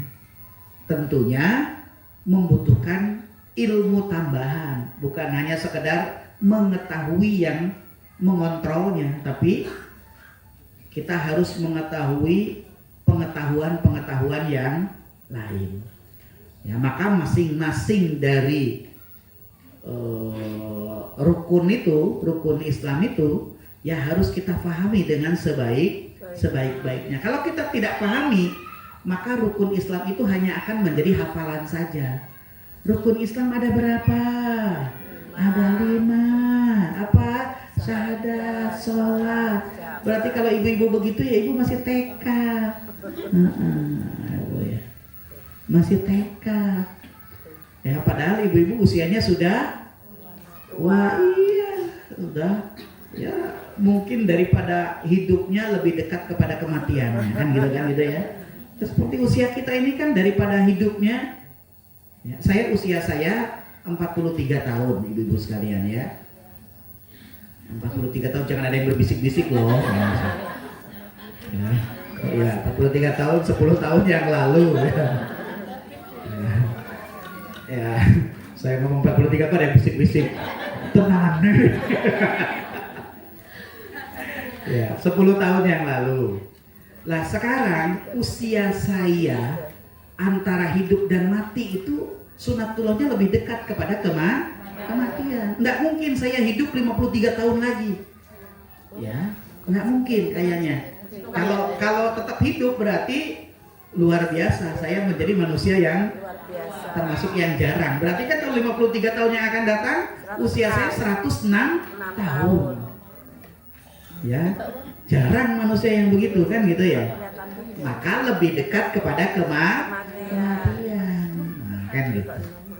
Tentunya membutuhkan ilmu tambahan, bukan hanya sekedar mengetahui yang mengontrolnya, tapi kita harus mengetahui pengetahuan yang lain. Ya, maka masing-masing dari rukun Islam itu ya harus kita pahami dengan sebaik-baiknya. Kalau kita tidak pahami, maka rukun Islam itu hanya akan menjadi hafalan saja. Rukun Islam ada berapa? Ada 5. Apa? Syahadat, sholat. Berarti kalau ibu-ibu begitu ya ibu masih TK. Masih TK. Ya padahal ibu-ibu usianya sudah sudah ya mungkin daripada hidupnya lebih dekat kepada kematiannya kan gitu ya. Terus seperti usia kita ini kan daripada hidupnya ya, usia saya 43 tahun ibu-ibu sekalian ya. 43 tahun jangan ada yang berbisik-bisik loh. Ya, 43 tahun 10 tahun yang lalu ya. Ya, saya ngomong 43 kok ada yang bisik-bisik. Tenang. Ya, 10 tahun yang lalu. Lah sekarang usia saya antara hidup dan mati itu sunatullahnya lebih dekat kepada kematian. Nggak mungkin saya hidup 53 tahun lagi. Ya, nggak mungkin kayaknya. Kalau tetap hidup berarti luar biasa. Saya menjadi manusia yang termasuk yang jarang. Berarti kan kalau 53 tahun yang akan datang usia saya 106 tahun. Ya, jarang manusia yang begitu kan gitu ya. Maka lebih dekat kepada kematian. Nah, kan gitu.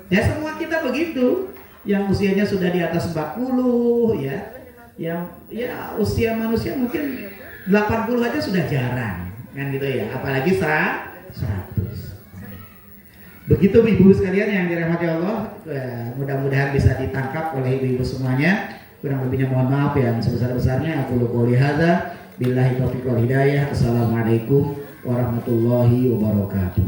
Ya semua kita begitu. Yang usianya sudah di atas 40 ya. Yang ya usia manusia mungkin 80 aja sudah jarang. Kan gitu ya. Apalagi 100. Begitu ibu-ibu sekalian yang dirahmati Allah, mudah-mudahan bisa ditangkap oleh ibu-ibu semuanya. Kurang lebihnya mohon maaf yang sebesar-besarnya. Aku qouli hadza billahi taufiq wal hidayah. Assalamualaikum warahmatullahi wabarakatuh.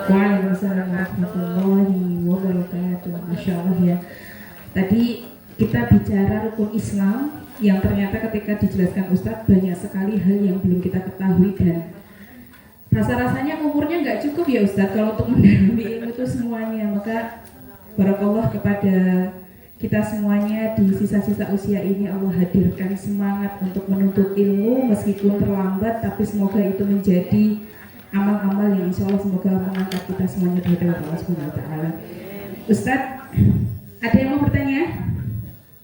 Waalaikumsalam warahmatullahi wabarakatuh. Masya Allah ya. Tadi kita bicara rukun Islam yang ternyata ketika dijelaskan Ustadz banyak sekali hal yang belum kita ketahui dan rasa-rasanya umurnya nggak cukup ya Ustadz kalau untuk mendalami ilmu itu semuanya. Maka barakallah kepada kita semuanya di sisa-sisa usia ini Allah hadirkan semangat untuk menuntut ilmu meskipun terlambat, tapi semoga itu menjadi amal-amal yang insya Allah semoga mengangkat kita semuanya di hadapan Allah Subhanahu wa Ta'ala. Ustadz, ada yang mau bertanya?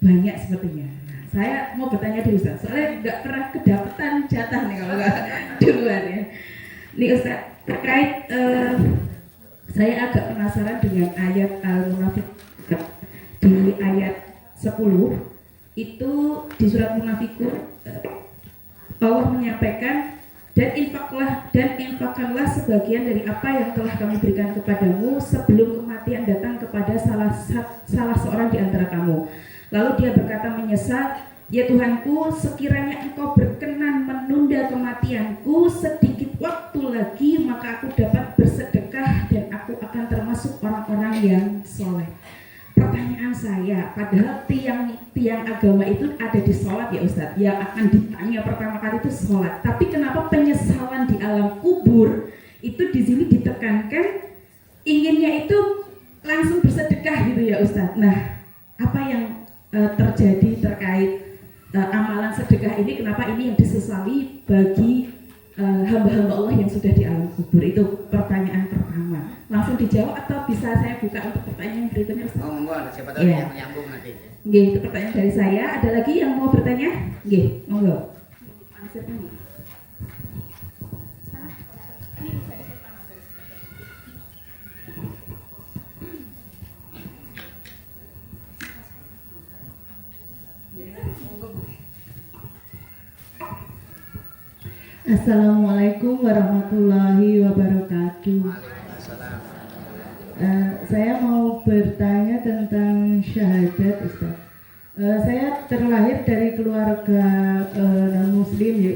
Banyak sepertinya. Nah, saya mau bertanya di Ustadz, soalnya nggak pernah kedapatan jatah nih kalau nggak duluan ya. Nih Ustadz, terkait saya agak penasaran dengan ayat Al-Munafiqun di ayat 10 itu di surat Munafikun. Allah menyampaikan dan infakkanlah sebagian dari apa yang telah kami berikan kepadamu sebelum kematian datang kepada salah seorang di antara kamu. Lalu dia berkata menyesal, ya Tuhanku, sekiranya engkau berkenan menunda kematianku sedikit waktu lagi, maka aku dapat bersedekah dan aku akan termasuk orang-orang yang soleh. Pertanyaan saya, padahal tiang agama itu ada di sholat ya Ustadz, yang akan ditanya pertama kali itu sholat. Tapi kenapa penyesalan di alam kubur itu di sini ditekankan inginnya itu langsung bersedekah gitu ya Ustadz. Nah, apa yang terjadi terkait amalan sedekah ini? Kenapa ini yang disesali bagi hamba-hamba Allah yang sudah di alam kubur? Itu pertanyaan pertama. Langsung dijawab atau bisa saya buka untuk pertanyaan berikutnya Ustaz? Oh monggo, siapa tahu Ya. yang menyambung nanti. Nggih, itu pertanyaan dari saya. Ada lagi yang mau bertanya? Nggih, monggo. Assalamualaikum warahmatullahi wabarakatuh. Waalaikumsalam. Saya mau bertanya tentang syahadat, Ustaz. Saya terlahir dari keluarga non-muslim ya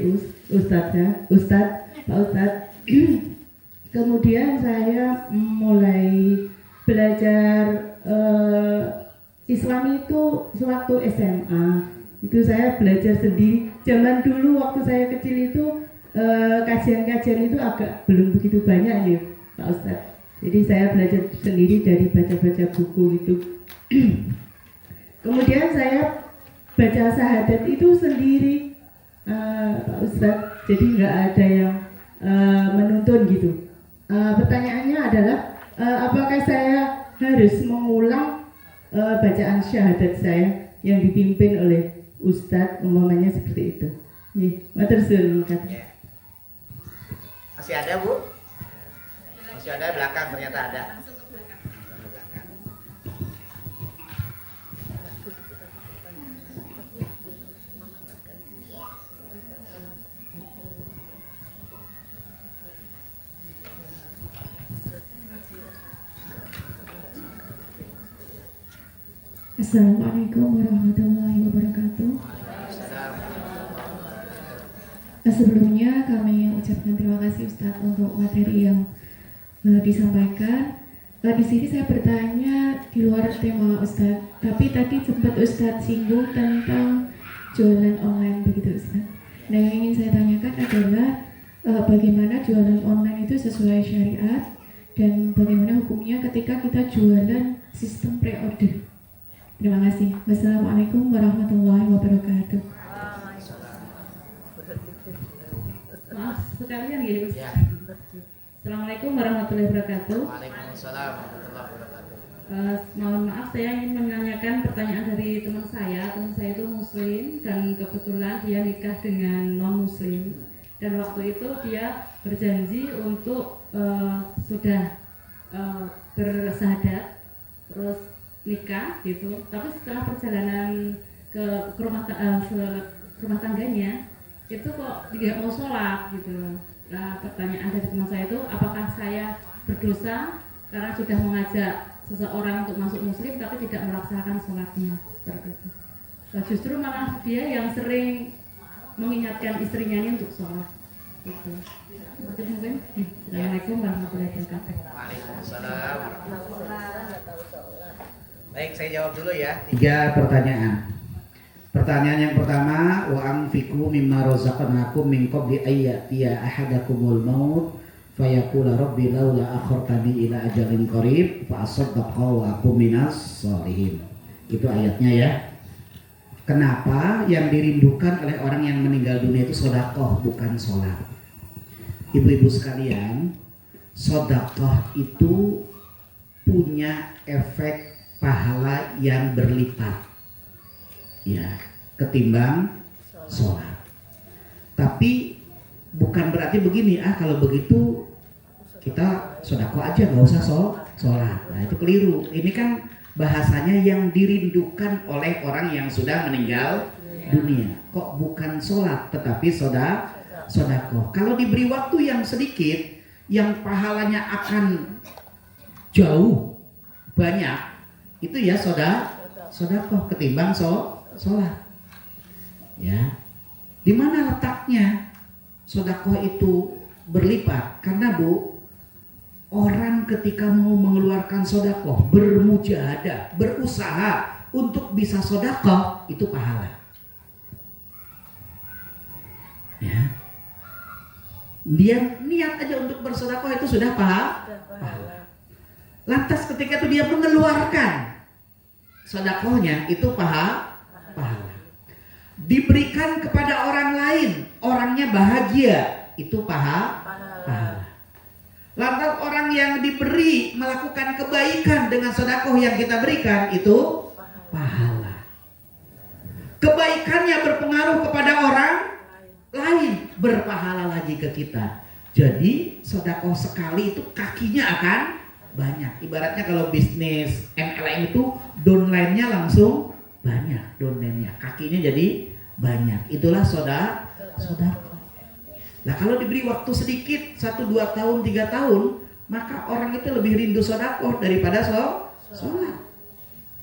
Ustaz, Pak Ustaz. Kemudian saya mulai belajar Islam itu sewaktu SMA. Itu saya belajar sendiri. Zaman dulu waktu saya kecil itu kajian-kajian itu agak belum begitu banyak ya Pak Ustadz. Jadi saya belajar sendiri dari baca-baca buku itu. Kemudian saya baca syahadat itu sendiri Pak Ustadz. Jadi nggak ada yang menuntun gitu. Pertanyaannya adalah apakah saya harus mengulang bacaan syahadat saya yang dipimpin oleh Ustadz, umpamanya seperti itu. Matur suwun. Masih ada Bu? Masih ada belakang ternyata ada. Assalamualaikum warahmatullahi wabarakatuh. Sebelumnya kami ucapkan terima kasih Ustadz untuk materi yang disampaikan. Di sini saya bertanya di luar tema Ustadz, tapi tadi sempat Ustadz singgung tentang jualan online begitu Ustadz. Nah, yang ingin saya tanyakan adalah bagaimana jualan online itu sesuai syariat dan bagaimana hukumnya ketika kita jualan sistem pre-order. Terima kasih. Wassalamualaikum warahmatullahi wabarakatuh. Maaf sekalian gitu. Ya. Assalamualaikum warahmatullahi wabarakatuh. Waalaikumsalam warahmatullahi wabarakatuh. Mohon maaf, saya ingin menanyakan pertanyaan dari teman saya. Teman saya itu muslim dan kebetulan dia nikah dengan non muslim. Dan waktu itu dia berjanji untuk sudah bersahadat terus nikah gitu. Tapi setelah perjalanan ke rumah tangganya itu kok tidak mau sholat gitu. Nah, pertanyaan dari teman saya itu, apakah saya berdosa karena sudah mengajak seseorang untuk masuk muslim tapi tidak melaksanakan sholatnya seperti itu. Nah, justru malah dia yang sering mengingatkan istrinya ini untuk sholat gitu. Itu mungkin. Assalamualaikum warahmatullahi wabarakatuh. Waalaikumsalam. Baik, saya jawab dulu ya. 3 pertanyaan. Pertanyaan yang pertama, wa anfiqu mimma razaqnakum min qabli ayyatiya ahadakumul maut fayaqula rabbi laula akhartani ila ajalin qarib fa asaddaqa wa akum minas sholihin. Itu ayatnya ya. Kenapa yang dirindukan oleh orang yang meninggal dunia itu sedekah bukan sholat? Ibu-ibu sekalian, sedekah itu punya efek pahala yang berlipat, ya, ketimbang sholat. Tapi bukan berarti begini, kalau begitu kita sedekah aja, nggak usah sholat. Nah, itu keliru. Ini kan bahasanya yang dirindukan oleh orang yang sudah meninggal dunia. Kok bukan sholat, tetapi sedekah. Kalau diberi waktu yang sedikit, yang pahalanya akan jauh banyak, itu ya sedekah ketimbang sholat. Ya, di mana letaknya sedekah itu berlipat? Karena Bu, orang ketika mau mengeluarkan sedekah, bermujahadah, berusaha untuk bisa sedekah, itu pahala. Ya, dia niat aja untuk bersedekah itu sudah pahala. Lantas ketika itu dia mengeluarkan sedekahnya, itu pahala. Diberikan kepada orang lain, orangnya bahagia, itu pahala. Lantas orang yang diberi melakukan kebaikan dengan sedekah yang kita berikan, itu pahala. Kebaikannya berpengaruh kepada orang lain, berpahala lagi ke kita. Jadi sedekah sekali itu kakinya akan banyak. Ibaratnya kalau bisnis MLM itu downline-nya langsung banyak, downline-nya, kakinya jadi banyak. Itulah sedekah. Nah, kalau diberi waktu sedikit, 1-2 tahun, 3 tahun, maka orang itu lebih rindu sedekah daripada sholat.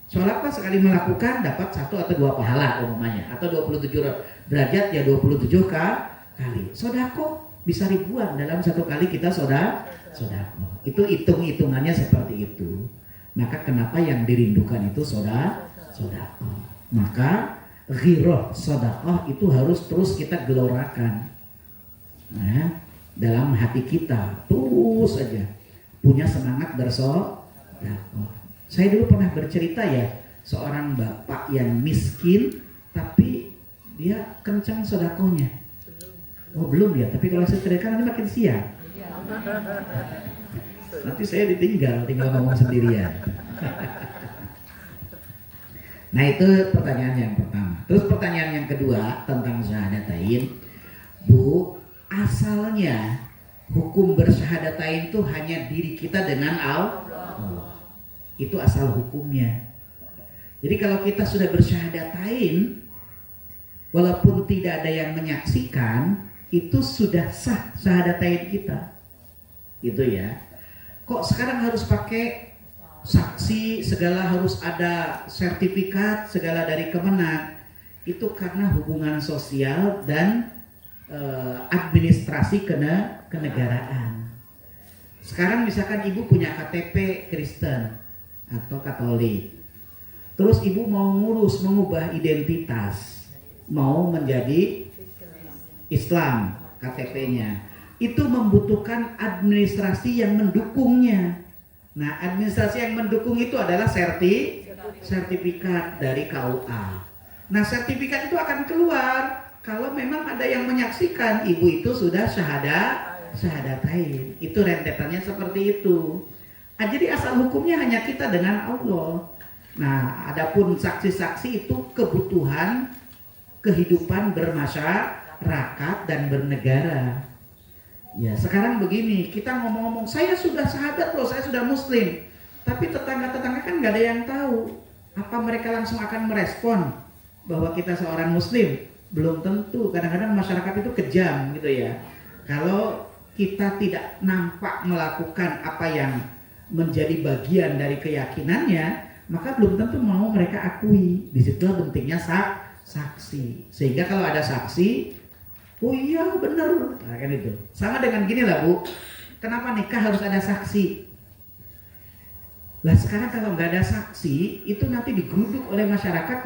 Sholat kan sekali melakukan dapat 1 atau 2 pahala umumnya, atau 27 derajat ya 27 kali. Sedekah bisa ribuan dalam 1 kali kita sedekah. Itu hitung-hitungannya seperti itu. Maka kenapa yang dirindukan itu sedekah? Maka ghirah sedekah itu harus terus kita gelorakan. Nah, dalam hati kita terus saja punya semangat bersedekah. Saya dulu pernah bercerita ya, seorang bapak yang miskin tapi dia kencang sedekahnya. Oh belum ya, tapi kalau saya ceritakan nanti makin siang. Nanti saya tinggal ngomong sendirian. Nah, itu pertanyaan yang pertama. Terus pertanyaan yang kedua tentang syahadatain. Bu, asalnya hukum bersyahadatain itu hanya diri kita dengan Allah. Itu asal hukumnya. Jadi kalau kita sudah bersyahadatain, walaupun tidak ada yang menyaksikan, itu sudah sah syahadatain kita. Gitu ya. Kok sekarang harus pakai saksi, segala harus ada sertifikat, segala dari Kemenang? Itu karena hubungan sosial dan administrasi kenegaraan. Sekarang misalkan ibu punya KTP Kristen atau Katolik, terus ibu mau mengubah identitas, mau menjadi Islam KTP-nya, itu membutuhkan administrasi yang mendukungnya. Nah, administrasi yang mendukung itu adalah sertifikat dari KUA. Nah, sertifikat itu akan keluar kalau memang ada yang menyaksikan ibu itu sudah syahadatain. Itu rentetannya seperti itu. Jadi asal hukumnya hanya kita dengan Allah. Nah, adapun saksi-saksi itu kebutuhan kehidupan bermasyarakat dan bernegara. Ya, sekarang begini, kita ngomong-ngomong, saya sudah syahadat loh, saya sudah muslim. Tapi tetangga-tetangga kan nggak ada yang tahu. Apa mereka langsung akan merespon bahwa kita seorang muslim? Belum tentu. Kadang-kadang masyarakat itu kejam gitu ya. Kalau kita tidak nampak melakukan apa yang menjadi bagian dari keyakinannya, maka belum tentu mau mereka akui. Disitulah pentingnya saksi. Sehingga kalau ada saksi, oh iya benar, nah, kan itu. Sama dengan gini lah Bu, kenapa nikah harus ada saksi? Lah sekarang kalau nggak ada saksi, itu nanti digeruduk oleh masyarakat,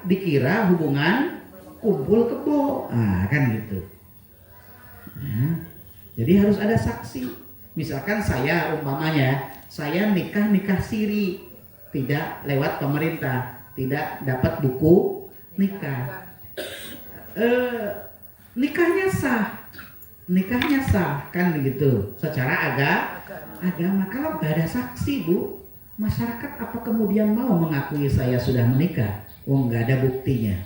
dikira hubungan kumpul kebo, nah kan gitu. Nah, jadi harus ada saksi. Misalkan saya umpamanya, saya nikah siri, tidak lewat pemerintah, tidak dapat buku nikah. Nikahnya sah, nikahnya sah kan begitu secara agama. Kalau nggak ada saksi Bu, masyarakat apa kemudian mau mengakui saya sudah menikah? Oh, nggak ada buktinya.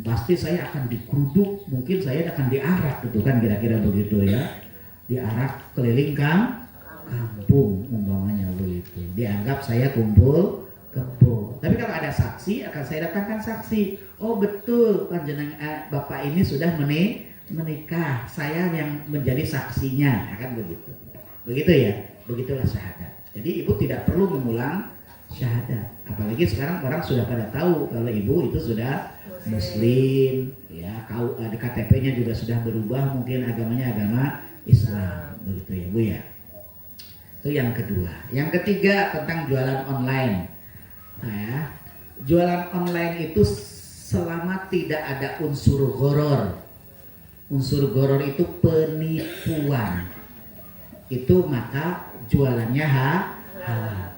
Pasti saya akan digeruduk, mungkin saya akan diarak gitu kan, kira-kira begitu ya, diarak keliling kampung umpamanya begitu, dianggap saya kumpul kebo. Tapi kalau ada saksi akan saya datangkan saksi. Oh betul panjenengan bapak ini sudah menikah, saya yang menjadi saksinya, akan begitu. Begitu ya, begitulah syahadat. Jadi ibu tidak perlu mengulang syahadat. Apalagi sekarang orang sudah pada tahu kalau ibu itu sudah Muslim, ya. Di KTP-nya juga sudah berubah, mungkin agamanya agama Islam, begitu ya Bu ya. Itu yang kedua. Yang ketiga tentang jualan online. Nah, ya, jualan online itu selama tidak ada unsur gharar. Unsur gharar itu penipuan. Itu maka jualannya halal.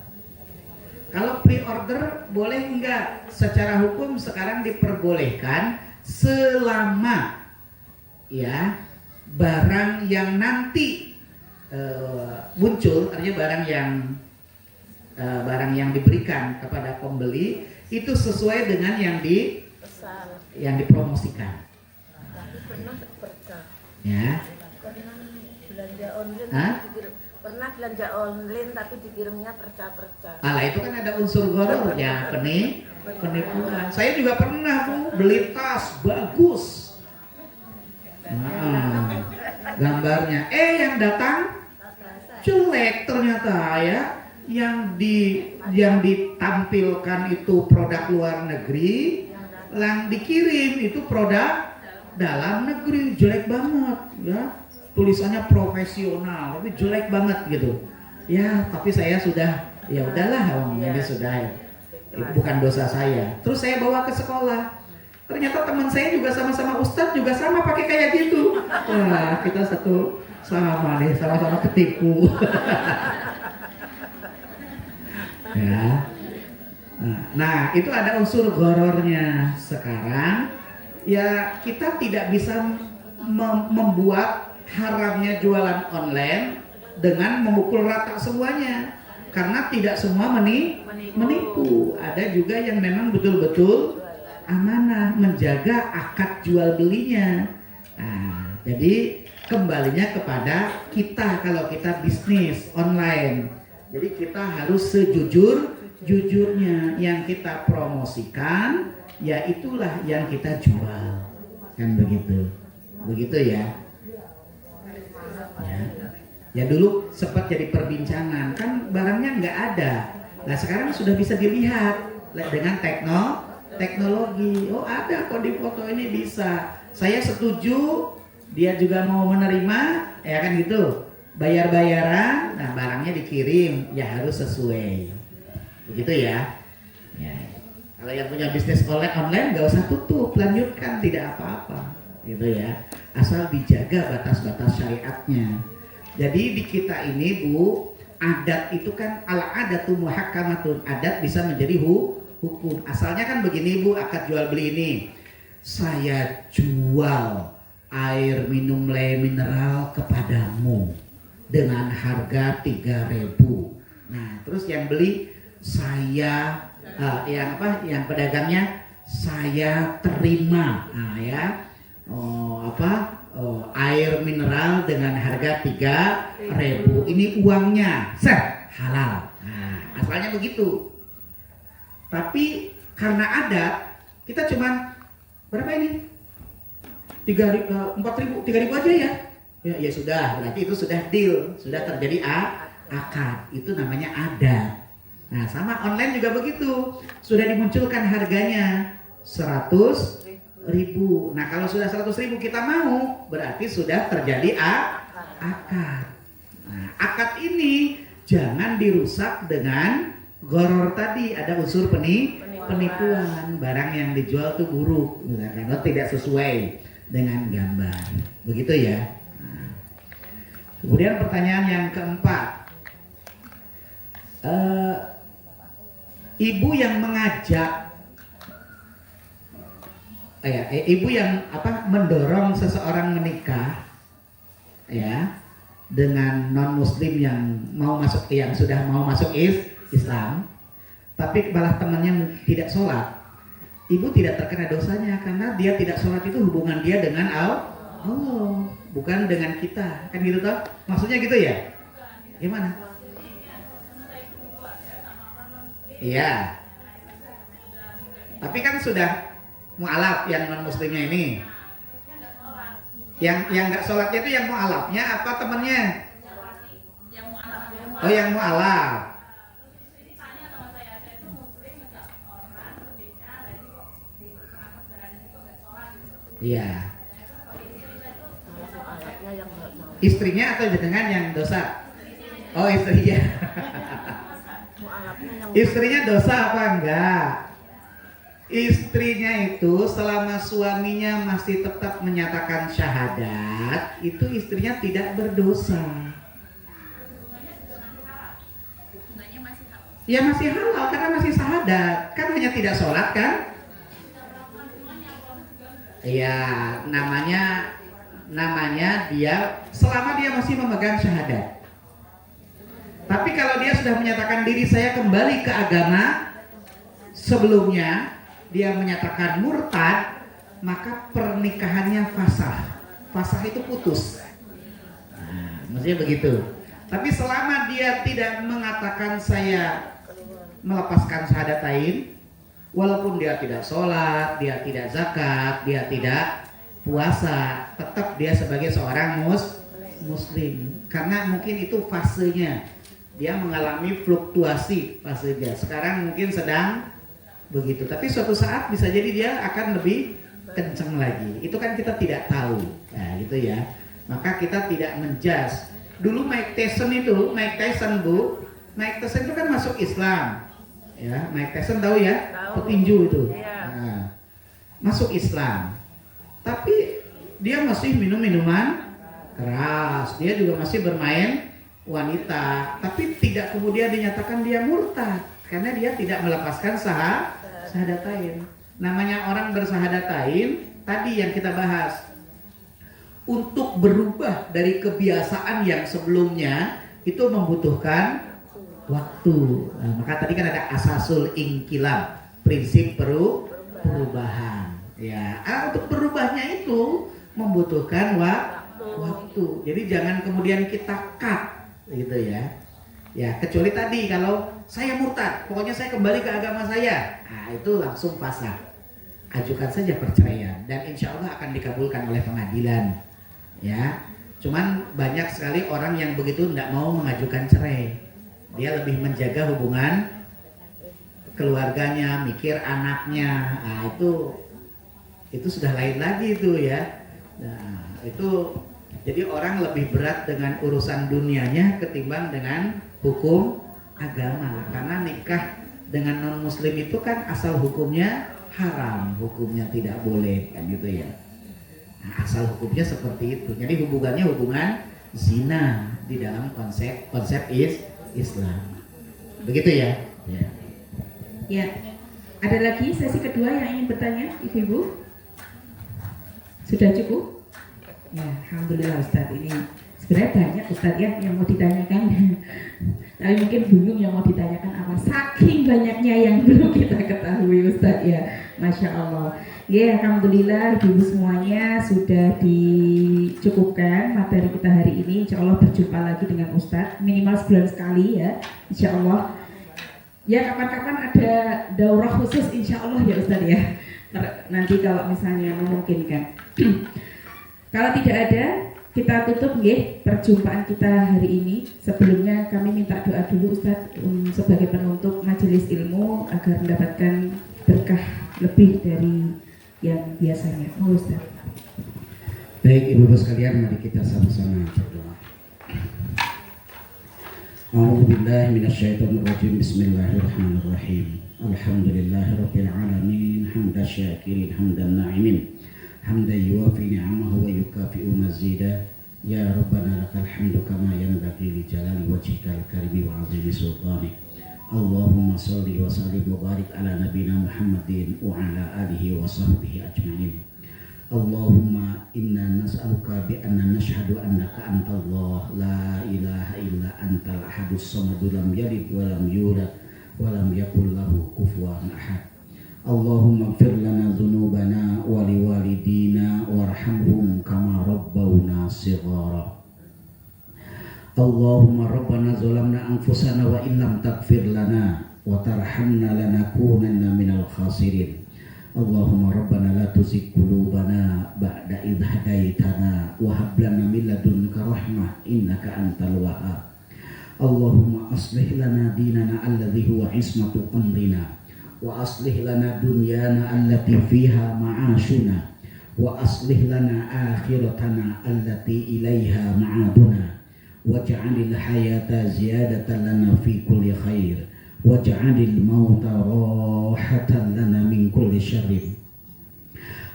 Kalau pre-order boleh enggak? Secara hukum sekarang diperbolehkan selama ya barang yang nanti muncul, artinya barang yang diberikan kepada pembeli itu sesuai dengan yang dipromosikan. Tapi pernah berkah. Ya. Pernah belanja online tapi dikirimnya perca-perca. Alah itu kan ada unsur gharar ya, penipuan. Saya juga pernah Bu beli tas bagus. Nah, gambarnya yang datang jelek ternyata ya. Yang ditampilkan itu produk luar negeri, yang dikirim itu produk dalam negeri, jelek banget ya. Tulisannya profesional tapi jelek banget gitu. Ya, tapi saya sudah ya udahlah, ini sudah bukan dosa saya. Terus saya bawa ke sekolah. Ternyata teman saya juga sama-sama ustadz juga sama pakai kayak gitu. Wah, kita satu sama nih, sama-sama ketipu. Ya. Nah, itu ada unsur ghararnya. Sekarang ya kita tidak bisa membuat haramnya jualan online dengan memukul rata semuanya, karena tidak semua menipu. Ada juga yang memang betul-betul amanah, menjaga akad jual belinya. Nah, jadi kembalinya kepada kita kalau kita bisnis online. Jadi kita harus sejujur-jujurnya, yang kita promosikan ya itulah yang kita jual, kan begitu ya. Ya dulu sempat jadi perbincangan, kan barangnya nggak ada. Nah sekarang sudah bisa dilihat dengan teknologi. Oh ada kok di foto ini bisa. Saya setuju, dia juga mau menerima, ya kan gitu. Bayar-bayaran, nah barangnya dikirim, ya harus sesuai. Begitu ya. Kalau yang punya bisnis online nggak usah tutup, lanjutkan, tidak apa-apa. Gitu ya. Asal dijaga batas-batas syariatnya. Jadi di kita ini Bu, adat itu kan al-adatu muhakkamatun, adat bisa menjadi hukum. Asalnya kan begini Bu, akad jual beli ini. Saya jual air minum mineral kepadamu dengan harga 3.000. Nah, terus yang beli saya yang pedagangnya saya terima. Nah, ya. Air mineral dengan harga 3.000. Ini uangnya, halal. Nah, asalnya begitu. Tapi karena adat, kita cuma berapa ini? 3.000, 4.000 aja ya. Ya sudah, berarti itu sudah deal, sudah terjadi akad. Itu namanya adat. Nah, sama online juga begitu. Sudah dimunculkan harganya 100.000. Nah kalau sudah 100.000 kita mau, berarti sudah terjadi akad. Nah, akad ini jangan dirusak dengan gharar tadi, ada unsur penipuan. Barang yang dijual tuh buruk, karena tidak sesuai dengan gambar. Begitu ya. Nah, kemudian pertanyaan yang keempat, ibu yang mengajak ibu yang mendorong seseorang menikah ya dengan non muslim yang sudah mau masuk Islam, tapi malah temannya tidak sholat, ibu tidak terkena dosanya karena dia tidak sholat itu hubungan dia dengan Allah, bukan dengan kita, kan gitu toh? Maksudnya gitu ya? Gimana? Iya. Tapi kan sudah mu'alaf yang non muslimnya ini. Yang nggak sholatnya itu yang mu'alafnya apa temennya? Oh, yang mu'alaf. Iya. Istrinya atau dengan yang dosa? Oh, istrinya. Istrinya dosa apa enggak? Istrinya itu selama suaminya masih tetap menyatakan syahadat, itu istrinya tidak berdosa. Ya masih halal karena masih syahadat, kan hanya tidak sholat kan? Iya, namanya dia selama dia masih memegang syahadat. Tapi kalau dia sudah menyatakan diri saya kembali ke agama sebelumnya, dia menyatakan murtad, maka pernikahannya fasah. Fasah itu putus. Nah, maksudnya begitu. Tapi selama dia tidak mengatakan saya melepaskan syahadatain, walaupun dia tidak sholat, dia tidak zakat, dia tidak puasa, tetap dia sebagai seorang muslim. Karena mungkin itu fasenya. Dia mengalami fluktuasi fasenya. Sekarang mungkin sedang begitu, tapi suatu saat bisa jadi dia akan lebih kenceng lagi. Itu kan kita tidak tahu, nah gitu ya. Maka kita tidak menjudge. Dulu Mike Tyson Bu, Mike Tyson itu kan masuk Islam, ya. Mike Tyson tahu ya, petinju itu, nah, masuk Islam. Tapi dia masih minum minuman keras, dia juga masih bermain wanita, tapi tidak kemudian dinyatakan dia murtad karena dia tidak melepaskan syahadatain. Namanya orang bersahadatain tadi yang kita bahas, untuk berubah dari kebiasaan yang sebelumnya itu membutuhkan waktu. Nah, maka tadi kan ada asasul inqilab, prinsip perubahan. Ya, untuk berubahnya itu membutuhkan waktu. Jadi jangan kemudian kita cut gitu ya. Ya, kecuali tadi kalau saya murtad, pokoknya saya kembali ke agama saya. Nah, itu langsung fasah. Ajukan saja perceraian dan insya Allah akan dikabulkan oleh pengadilan. Ya, cuman banyak sekali orang yang begitu tidak mau mengajukan cerai. Dia lebih menjaga hubungan keluarganya, mikir anaknya. Nah, itu sudah lain lagi itu ya. Nah, itu jadi orang lebih berat dengan urusan dunianya ketimbang dengan hukum agama. Karena nikah dengan non muslim itu kan asal hukumnya haram, hukumnya tidak boleh kan gitu ya. Nah, asal hukumnya seperti itu. Jadi hubungannya hubungan zina di dalam konsep Islam. Begitu ya? Ya. Ya. Ada lagi sesi kedua yang ingin bertanya, Ibu-ibu? Sudah cukup? Ya, alhamdulillah Ustadz, ini sebenarnya banyak Ustadz ya yang mau ditanyakan. Tapi mungkin bingung yang mau ditanyakan apa, saking banyaknya yang belum kita ketahui Ustadz ya. Masya Allah. Ya, alhamdulillah ibu semuanya sudah dicukupkan materi kita hari ini. Insya Allah berjumpa lagi dengan Ustadz minimal sebulan sekali ya, Insya Allah. Ya, kapan-kapan ada daurah khusus Insya Allah ya Ustadz ya. Nanti kalau misalnya memungkinkan. Kalau tidak ada, kita tutup nggih perjumpaan kita hari ini. Sebelumnya kami minta doa dulu Ustadz sebagai penutup majelis ilmu agar mendapatkan berkah lebih dari yang biasanya. Oh Ustadz. Baik ibu-ibu sekalian, mari kita sama-sama berdoa. A'udzubillahi minasyaitonirrajim. Bismillahirrahmanirrahim. Alhamdulillahirabbil alamin, hamdan syakirin, hamdan na'imin. Hamdan yuwafi ni'amahu wa yukafi'u mazida. Ya Rabbana lakal hamdu kama yanbaghi li jalali wajhikal karimi wa 'azimi sultanik. Allahumma shalli wa sallim wa barik ala nabiyyina Muhammadin wa ala alihi wa sahbihi ajma'in. Allahumma inna nas'aluka bi anna nashhadu annaka antallah la ilaha illa antal ahadus samadu lam yalid wa lam yulad wa lam yakul lahu kufuwan ahad. Allahumma ighfir lana dhunubana wa liwalidina warhamhum kama rabbawna shighara. Allahumma rabbana zalamna anfusana wa illam taghfir lana wa tarhamna lanakunanna minal khasirin. Allahumma rabbana la tuzigh qulubana ba'da idh hadaitana wa hab lana min ladunka rahmah innaka antal wahhab. Allahumma aslih lana dinana alladhi huwa ismatu amrina wa aslih lana dunyana allati fiha ma'ashuna wa aslih lana akhiratana allati ilaiha ma'aduna waj'alil hayata ziyadatan lana fi kulli khair waj'alil mauta rahatan lana min kulli syarrin.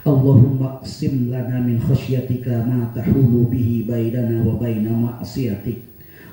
Allahumma qsim lana min khasyatika ma tahulu bihi bainana wa baina ma'siyatik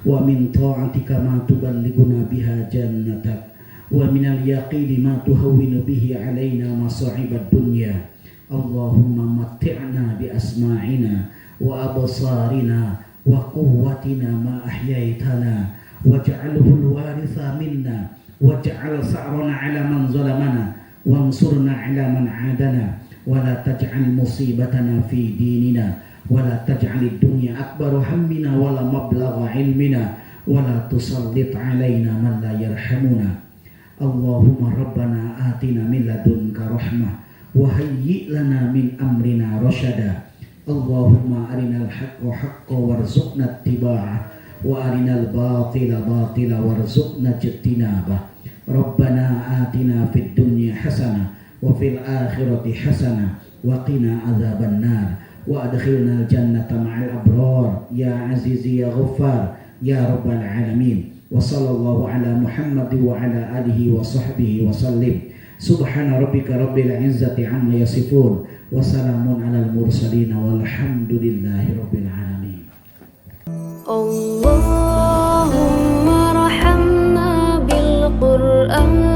wa min ta'atika ma tuballighuna biha jannatak wa min al-yaqini ma tuhawwinu bihi alaina masa'ibad dunya. Allahumma matti'na bi asma'ina wa absarina wa quwwatina ma ahyaitana waj'alhu al-waritha minna waj'al sa'rana 'ala man zalamana wansurna 'ala man 'adana wa la taj'al musibatana fi dinina wa la taj'alid dunya akbar hammina wa la mablagha 'ilmina wa la tusallit 'alaina man la yarhamuna. Allahumma rabbana atina min ladunka rahmah wa hayyi' lana min amrina rasyada. Allahumma arinal haqqa haqqan warzuqna ittiba'ah wa arinal batila batila warzuqna ijtinabah. Rabbana atina fid dunya hasanah wa fil akhirati hasanah wa qina adzaban nar wa adkhilnal jannata ma'al abrar ya aziz ya ghaffar ya rabbal alamin. Wa sallallahu ala Muhammad wa ala alihi wa sahbihi wa sallim. Subhana rabbika rabbil izzati amma yasifun wa salamun alal mursalin walhamdulillahi rabbil alamin. Allahumma rahamna bil Qur'an